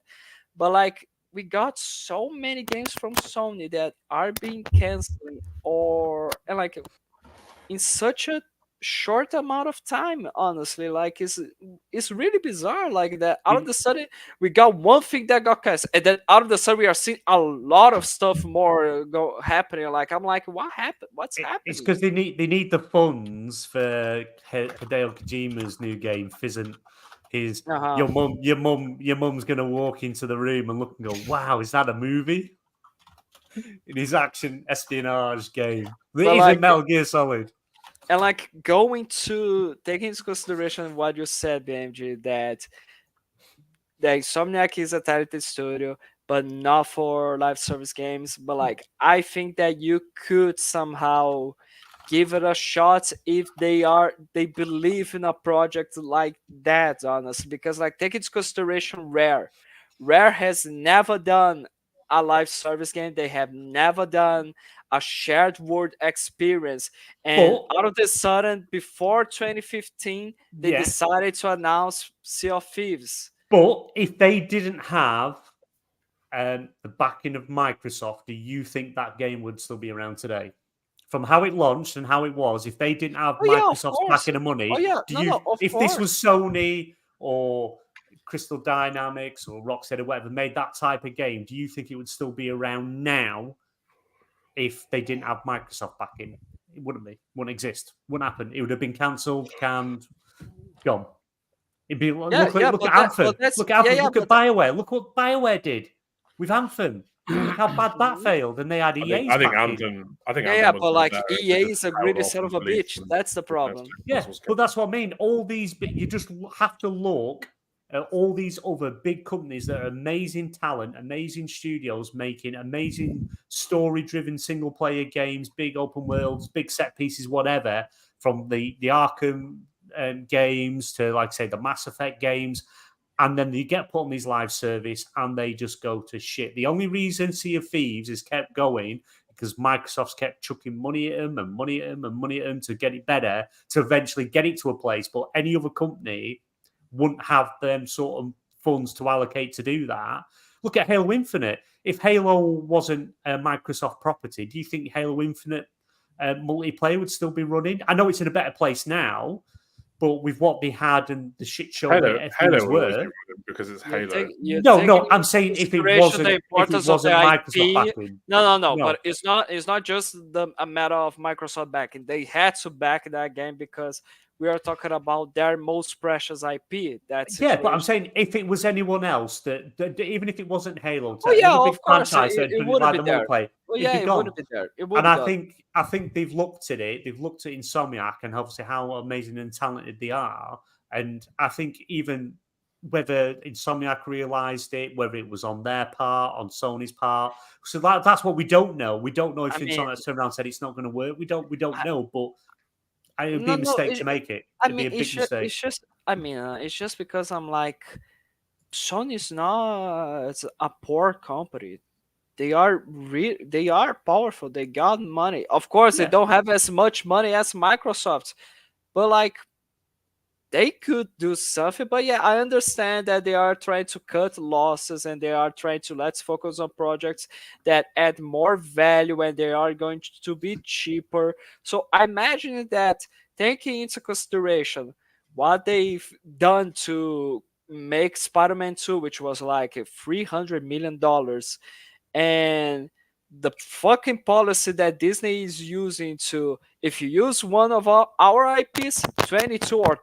But like, we got so many games from Sony that are being canceled, and like, in such a short amount of time, honestly. Like, it's really bizarre, like, that out of the sudden we got one thing that got canceled, and then out of the sudden we are seeing a lot of stuff more happening. Like, I'm like, what happened? What's happening? It's because they need the funds for Hideo Kojima's new game, Fizzant. Your mum's gonna walk into the room and look and go, wow, is that a movie? In his action espionage game. It is a Metal Gear Solid. And like, taking into consideration what you said, BMG, that the Insomniac is a talented studio, but not for live service games. But like, I think that you could somehow give it a shot if they believe in a project like that, honestly. Because, like, take into consideration Rare has never done a live service game. They have never done a shared world experience, and out of the sudden, before 2015, they decided to announce Sea of Thieves. But if they didn't have the backing of Microsoft, do you think that game would still be around today? From how it launched and how it was, if they didn't have Microsoft's backing of money, if this was Sony or Crystal Dynamics or Rocksteady or whatever made that type of game, do you think it would still be around now if they didn't have Microsoft backing? It wouldn't be. Wouldn't exist. Wouldn't happen. It would have been cancelled, canned, gone. It'd be look at Anthem. Look at BioWare. Look what BioWare did with Anthem. Look how bad that failed, and they had EA's Anthem. But like, EA is a greedy son of a bitch. That's the problem. Yeah, but that's what I mean. All these, you just have to look at all these other big companies that are amazing talent, amazing studios making amazing story-driven single-player games, big open worlds, big set pieces, whatever. From the Arkham games to, like, say, the Mass Effect games, and then you get put on these live service and they just go to shit. The only reason Sea of Thieves has kept going because Microsoft's kept chucking money at them and money at them and money at them to get it better, to eventually get it to a place. But any other company wouldn't have them sort of funds to allocate to do that. Look at Halo Infinite. If Halo wasn't a Microsoft property, do you think Halo Infinite multiplayer would still be running? I know it's in a better place now, But with what they had and the shit show Halo, that Halo things will always were, be running because it's You Halo. take- you no, take no, into I'm saying if it consideration wasn't, the if it importance of wasn't the Microsoft IP. backing, No, No. but it's not just a matter of Microsoft backing. They had to back that game because we are talking about their most precious IP. That yeah, but I'm situation. saying if it was anyone else that even if it wasn't Halo, Oh yeah, another big of course, franchise that it did wouldn't like be the there. multiplayer, Well, it'd yeah, be it gone. wouldn't be there. It would And be I gone. think they've looked at it. They've looked at Insomniac and obviously how amazing and talented they are. And I think even whether Insomniac realised it, whether it was on their part, on Sony's part, so that's what we don't know. We don't know if I mean, Insomniac turned around and said it's not going to work. We don't know, but it would be no, a mistake it, to make it. I It'd be mean, a big mistake. it's just. I mean, it's just because I'm like, Sony's not a poor company. They are powerful. They got money. Of course, they Yeah. don't have as much money as Microsoft, but like they could do something. But yeah, I understand that they are trying to cut losses and they are trying to let's focus on projects that add more value and they are going to be cheaper. So I imagine that taking into consideration what they've done to make Spider-Man 2, which was like $300 million, and the fucking policy that Disney is using to if you use one of our IPs, 22 or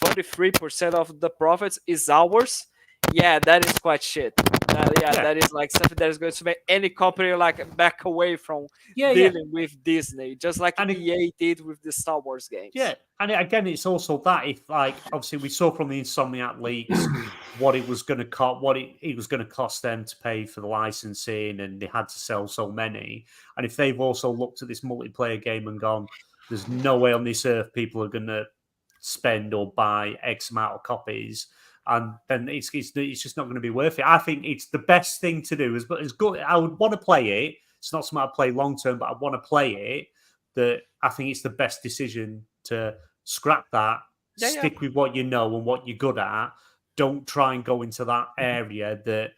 43% of the profits is ours. Yeah, that is quite shit. Yeah. That is like something that is going to make any company like back away from Yeah. dealing with Disney, just like And EA did with the Star Wars games. Yeah, and again, it's also that if, like, obviously we saw from the Insomniac leaks what it was going to cost, what it was going to cost them to pay for the licensing, and they had to sell so many. And if they've also looked at this multiplayer game and gone, "There's no way on this earth people are going to spend or buy X amount of copies," and then it's just not going to be worth it. I think it's the best thing to do. As good, I would want to play it. It's not something I play long term, but I want to play it. That I think it's the best decision to scrap that, stick with what you know and what you're good at. Don't try and go into that area that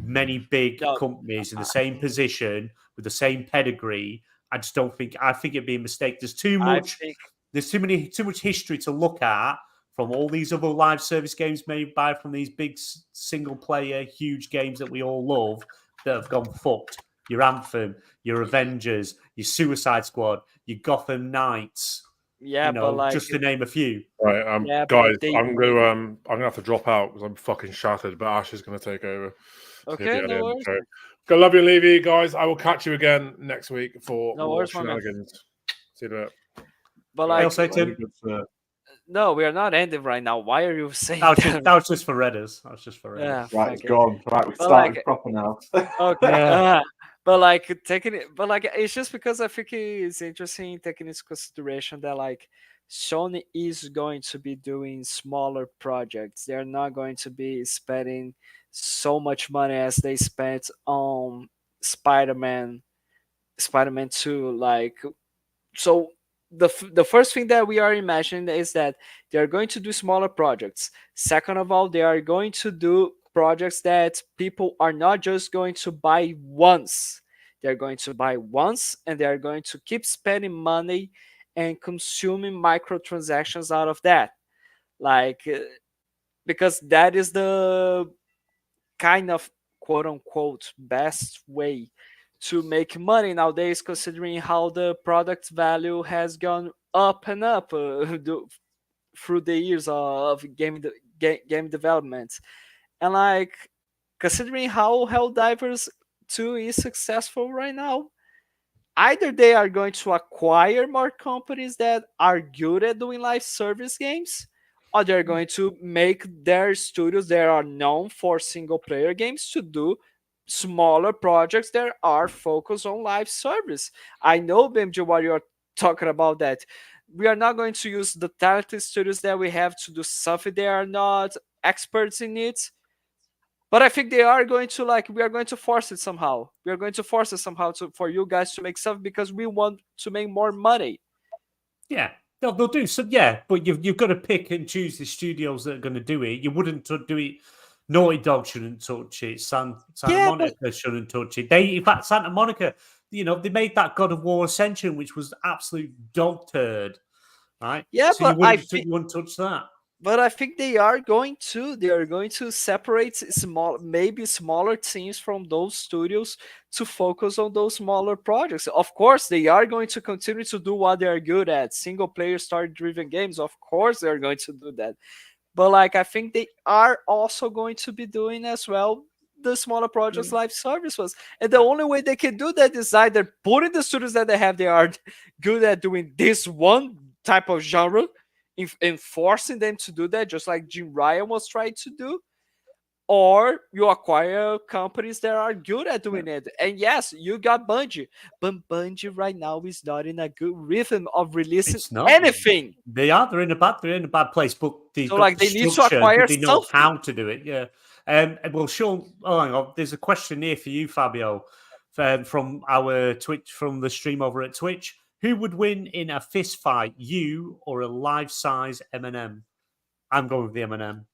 many big companies in the same position with the same pedigree. I think it'd be a mistake. There's too much history to look at from all these other live service games made by from these big single player huge games that we all love that have gone fucked. Your Anthem, your Avengers, your Suicide Squad, your Gotham Knights. Yeah, but like, just to name a few. Right, guys, they... I'm gonna have to drop out because I'm fucking shattered. But Ash is gonna take over. Okay, no worries. Go, love you, leave you guys. I will catch you again next week for more shenanigans. See you later. But like, no, we are not ending right now. Why are you saying that? That was just for Redders. Yeah, right, it's gone. Right, we can start proper now. Okay. But like taking it, but like it's just because I think it's interesting taking into consideration that like Sony is going to be doing smaller projects. They're not going to be spending so much money as they spent on Spider-Man 2. Like, so the first thing that we are imagining is that they are going to do smaller projects. Second of all, they are going to do projects that people are not just going to buy once. They're going to buy once and they're going to keep spending money and consuming microtransactions out of that. Like, because that is the kind of quote unquote best way to make money nowadays, considering how the product value has gone up and up through the years of game development. And like, considering how Helldivers 2 is successful right now, either they are going to acquire more companies that are good at doing live service games, or they're going to make their studios that are known for single player games to do smaller projects that are focused on live service. I know, BMG, what you're talking about, that we are not going to use the talented studios that we have to do something they are not experts in it. But I think they are going to, like, we are going to force it somehow. We are going to force it somehow for you guys to make stuff because we want to make more money. Yeah, they'll do so. Yeah, but you've got to pick and choose the studios that are going to do it. You wouldn't do it. Naughty Dog shouldn't touch it. Santa Monica shouldn't touch it. In fact, Santa Monica, they made that God of War Ascension, which was absolute dog turd. right? Yeah, So you but I wouldn't, think you wouldn't touch that. But I think they are going to. They are going to separate maybe smaller teams from those studios to focus on those smaller projects. Of course, they are going to continue to do what they are good at, single player story-driven games. Of course, they are going to do that. But like, I think they are also going to be doing as well the smaller projects live service was. And the only way they can do that is either putting the studios that they have, they are good at doing this one type of genre, enforcing them to do that, just like Jim Ryan was trying to do, or you acquire companies that are good at doing it. And yes, you got Bungie, but Bungie right now is not in a good rhythm of releasing It's not. anything. They're in a bad place, but they've So got like the they need to structure, acquire but they know something. how to do it. Yeah. Well, Sean, hang on. There's a question here for you, Fabio, from our Twitch, from the stream over at Twitch. Who would win in a fist fight, you or a life-size M&M? I'm going with the M&M.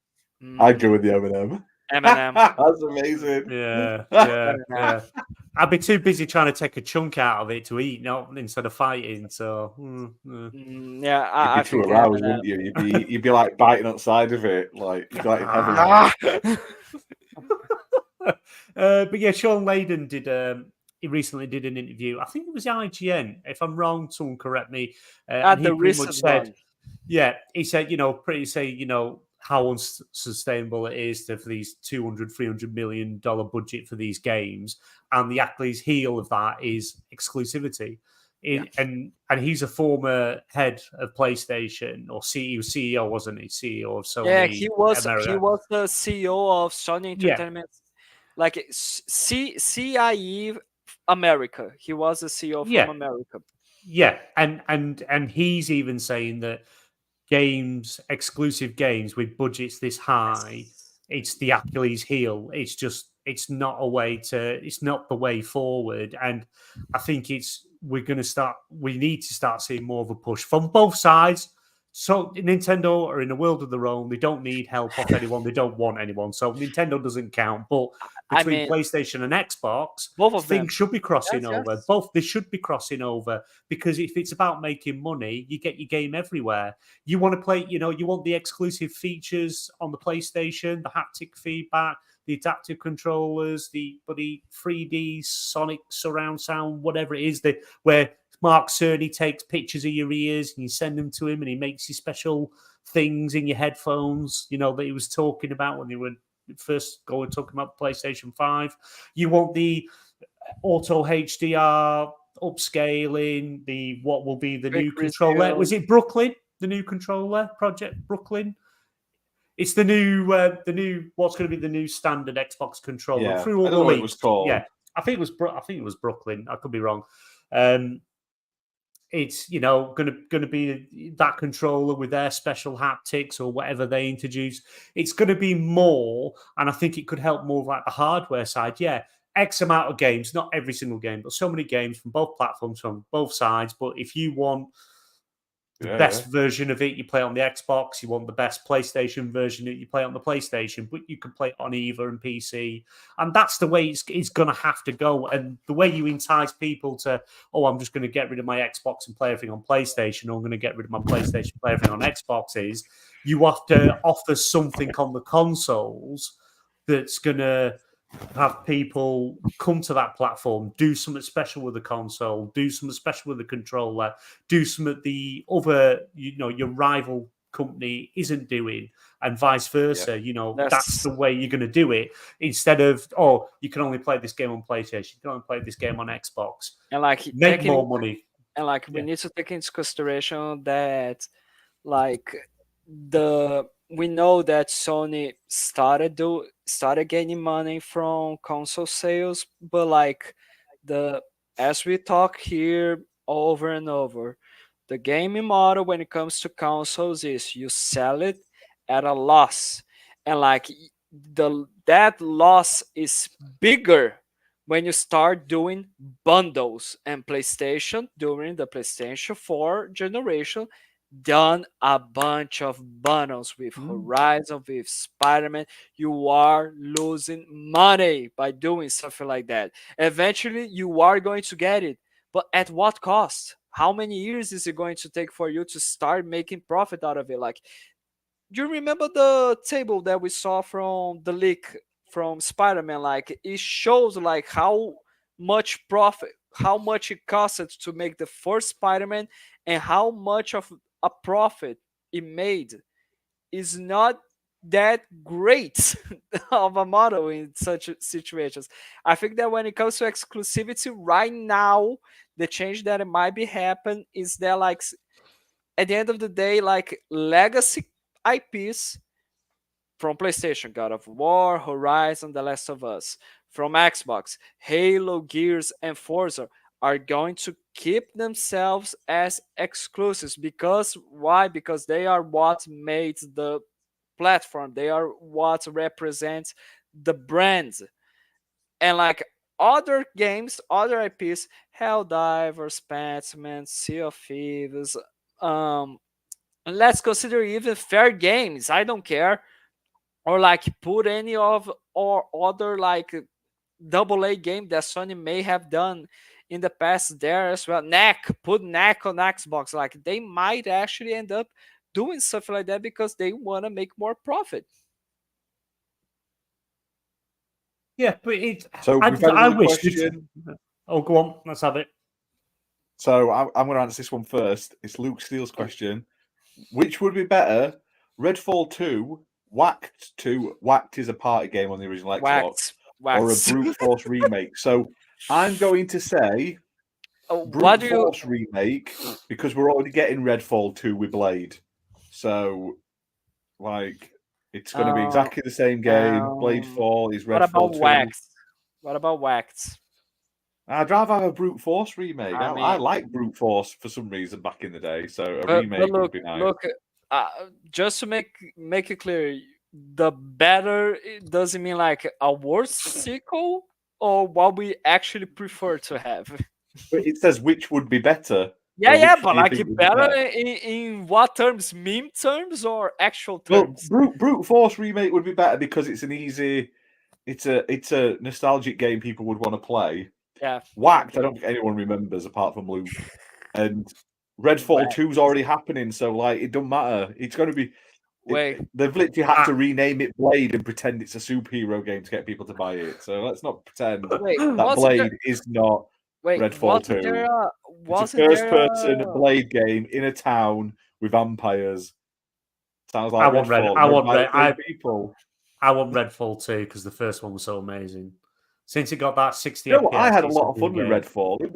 I'd go with the M&M. Eminem. That's amazing. Yeah. I'd be too busy trying to take a chunk out of it to eat, not instead of fighting. So, Yeah, I You'd be too think aroused, Eminem. wouldn't you? You'd be like biting outside of it, like you'd be like in heaven. But yeah, Sean Layden did. He recently did an interview. I think it was IGN. If I'm wrong, someone correct me. At And he the pretty much recent said, one. yeah, he said, how unsustainable it is for these $200-300 million budget for these games, and the Achilles heel of that is exclusivity. And he's a former head of PlayStation, or CEO, wasn't he? CEO of Sony. Yeah, he was the CEO of Sony Entertainment, like CIE America. He was the CEO from America. Yeah, and he's even saying that exclusive games with budgets this high, it's the Achilles heel. It's not the way forward. And I think we need to start seeing more of a push from both sides. So Nintendo are in a world of their own. They don't need help off anyone. They don't want anyone. So Nintendo doesn't count. But between PlayStation and Xbox, both of them should be crossing over. Yes. Both they should be crossing over, because if it's about making money, you get your game everywhere. You want to play, you want the exclusive features on the PlayStation, the haptic feedback, the adaptive controllers, the 3D Sonic surround sound, whatever it is, where Mark Cerny takes pictures of your ears and you send them to him and he makes you special things in your headphones, that he was talking about when they were first talking about PlayStation 5. You want the auto HDR upscaling, what will be the new controller. Was it Brooklyn? The new controller, Project Brooklyn? It's the new what's going to be the new standard Xbox controller. Yeah, Through all I don't know what it was called. Yeah, I think it was Brooklyn. I could be wrong. It's going to be that controller with their special haptics or whatever they introduce. It's going to be more, and I think it could help more like the hardware side. Yeah, X amount of games, not every single game, but so many games from both platforms, from both sides. But if you want the best version of it, you play on the Xbox. You want the best PlayStation version, you play on the PlayStation, but you can play it on EVA and PC. And that's the way it's going to have to go. And the way you entice people to, I'm just going to get rid of my Xbox and play everything on PlayStation, or I'm going to get rid of my PlayStation and play everything on Xbox, is you have to offer something on the consoles that's going to have people come to that platform, do something special with the console, do something special with the controller, do something that the other, your rival company isn't doing, and vice versa. That's the way you're going to do it, instead of, you can only play this game on PlayStation, you can only play this game on Xbox, and make more money. And we need to take into consideration that we know that Sony started gaining money from console sales, but as we talk here over and over, the gaming model when it comes to consoles is you sell it at a loss, and that loss is bigger when you start doing bundles. And PlayStation, during the PlayStation 4 generation, done a bunch of bundles with Horizon, with Spider-Man. You are losing money by doing something like that. Eventually, you are going to get it, but at what cost? how many years is it going to take for you to start making profit out of it? Like, do you remember the table that we saw from the leak from Spider-Man? Like, it shows like how much profit, how much it costed to make the first Spider-Man, and how much of a profit it made. Is not that great of a model in such situations. I think that when it comes to exclusivity right now, the change that it might be happen is that, like, at the end of the day, like, legacy IPs from PlayStation, God of War, Horizon, The Last of Us, from Xbox, Halo, Gears, and Forza are going to keep themselves as exclusives. Because why? Because they are what made the platform. They are what represents the brand. And like other games, other IPs, Helldivers, Pac-Man, Sea of Thieves, let's consider even Fair Games. I don't care. Or like put any of or other like AA game that Sony may have done in the past there as well. Put Knack on Xbox. Like, they might actually end up doing stuff like that because they want to make more profit. Yeah, but it's. So I, we've had I another wish. question. Oh, go on. Let's have it. So I'm going to answer this one first. It's Luke Steele's question. Which would be better, Redfall 2, Whacked 2? Whacked is a party game on the original Xbox. Or a Brute Force remake. So I'm going to say Brute Force remake, because we're already getting Redfall 2 with Blade. So, like, it's going to be exactly the same game. Blade 4 is Redfall 2. What about Whacked? I'd rather have a Brute Force remake. I like Brute Force for some reason back in the day, so a remake would be nice. Look, just to make it clear, the better doesn't mean like a worse sequel or what we actually prefer to have. But it says which would be better. Yeah, but like better in what terms? Meme terms or actual terms? Well, Brute Force remake would be better because it's an easy, it's a nostalgic game people would want to play. Yeah. Whacked, I don't think anyone remembers apart from Luke. And Redfall 2 is already happening, so like it don't matter. It's going to be. They've literally had to rename it Blade and pretend it's a superhero game to get people to buy it. So let's not pretend that Blade is not Redfall 2. It's a first-person Blade game in a town with vampires. Sounds like Redfall. I want Redfall 2 because the first one was so amazing. Since it got that 60 FPS, I had a lot of fun with Redfall. It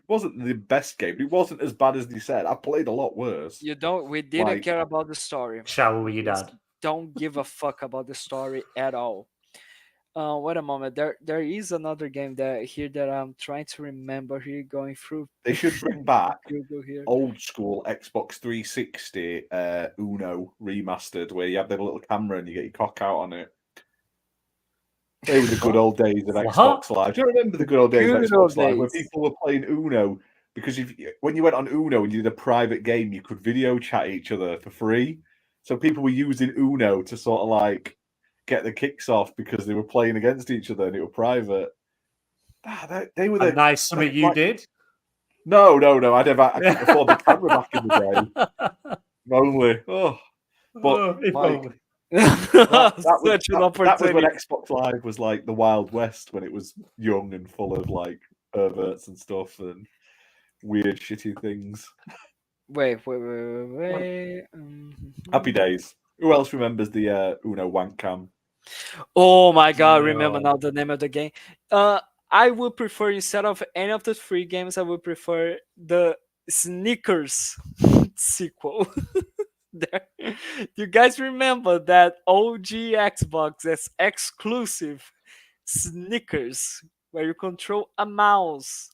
wasn't the best game. It wasn't as bad as they said. I played a lot worse. We didn't care about the story. Shower with your dad. Don't give a fuck about the story at all. Wait a moment. There is another game that I'm trying to remember here, going through. They should bring back old school Xbox 360 Uno remastered, where you have the little camera and you get your cock out on it. They were the good old days of Xbox Live. Do you remember the good old days of Xbox Live where people were playing Uno? Because when you went on Uno and you did a private game, you could video chat each other for free. So people were using Uno to sort of like get the kicks off because they were playing against each other and it was private. They were the nice something you did. No. I couldn't afford the camera back in the day. Only. That was when Xbox Live was like the Wild West, when it was young and full of like perverts and stuff and weird shitty things. Wait. Happy days. Who else remembers the Uno wank cam? Oh my god, remember now the name of the game. I would prefer, instead of any of the free games, I would prefer the Sneakers sequel. You guys remember that OG Xbox as exclusive Sneakers, where you control a mouse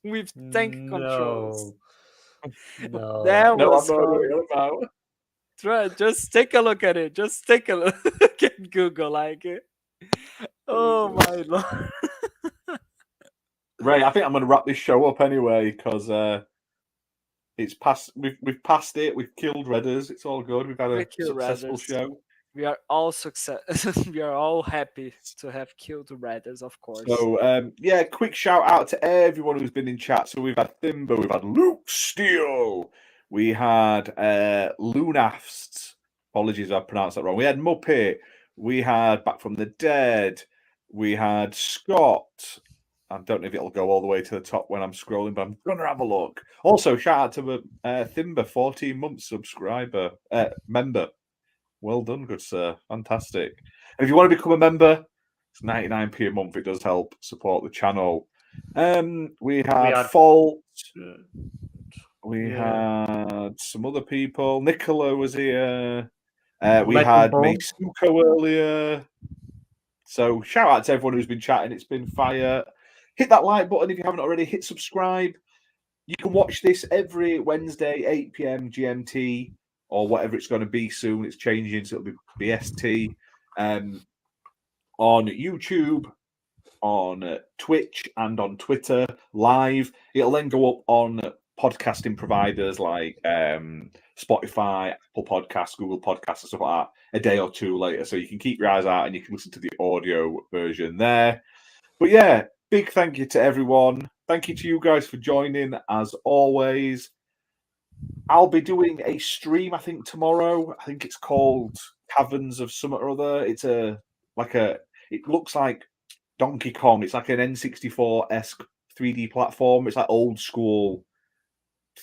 with tank controls? No. That was I'm not real about. Try, just take a look at it. Just take a look at Google, like it. Oh my lord. Ray, I think I'm going to wrap this show up anyway because it's past. We've passed it. We've killed Redders. It's all good. We've had a successful show. We are all success. We are all happy to have killed the Raiders, of course. So, quick shout out to everyone who's been in chat. So we've had Thimba, we've had Luke Steele, we had Lunafst. Apologies if I pronounced that wrong. We had Muppet, we had Back from the Dead, we had Scott. I don't know if it'll go all the way to the top when I'm scrolling, but I'm gonna have a look. Also, shout out to Thimba, 14 months subscriber member. Well done, good sir. Fantastic. And if you want to become a member, it's 99p a month. It does help support the channel. We had Fault. We had some other people. Nicola was here. We had Meisuko earlier. So shout out to everyone who's been chatting. It's been fire. Hit that like button if you haven't already. Hit subscribe. You can watch this every Wednesday, 8 p.m. GMT. Or whatever it's going to be soon. It's changing, so it'll be BST. On YouTube, on Twitch, and on Twitter live. It'll then go up on podcasting providers like Spotify, Apple Podcasts, Google Podcasts, and stuff like that a day or two later. So you can keep your eyes out and you can listen to the audio version there. But yeah, big thank you to everyone. Thank you to you guys for joining, as always. I'll be doing a stream, I think, tomorrow. I think it's called Caverns of Summit or Other. It's it looks like Donkey Kong. It's like an N64-esque 3D platform. It's like old school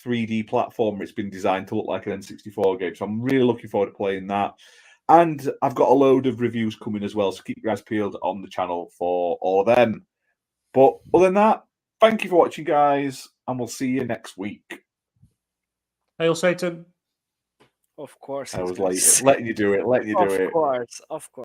3D platform. It's been designed to look like an N64 game. So I'm really looking forward to playing that. And I've got a load of reviews coming as well. So keep your eyes peeled on the channel for all of them. But other than that, thank you for watching, guys. And we'll see you next week. Hail Satan. Of course. I was like letting you do it. Of course.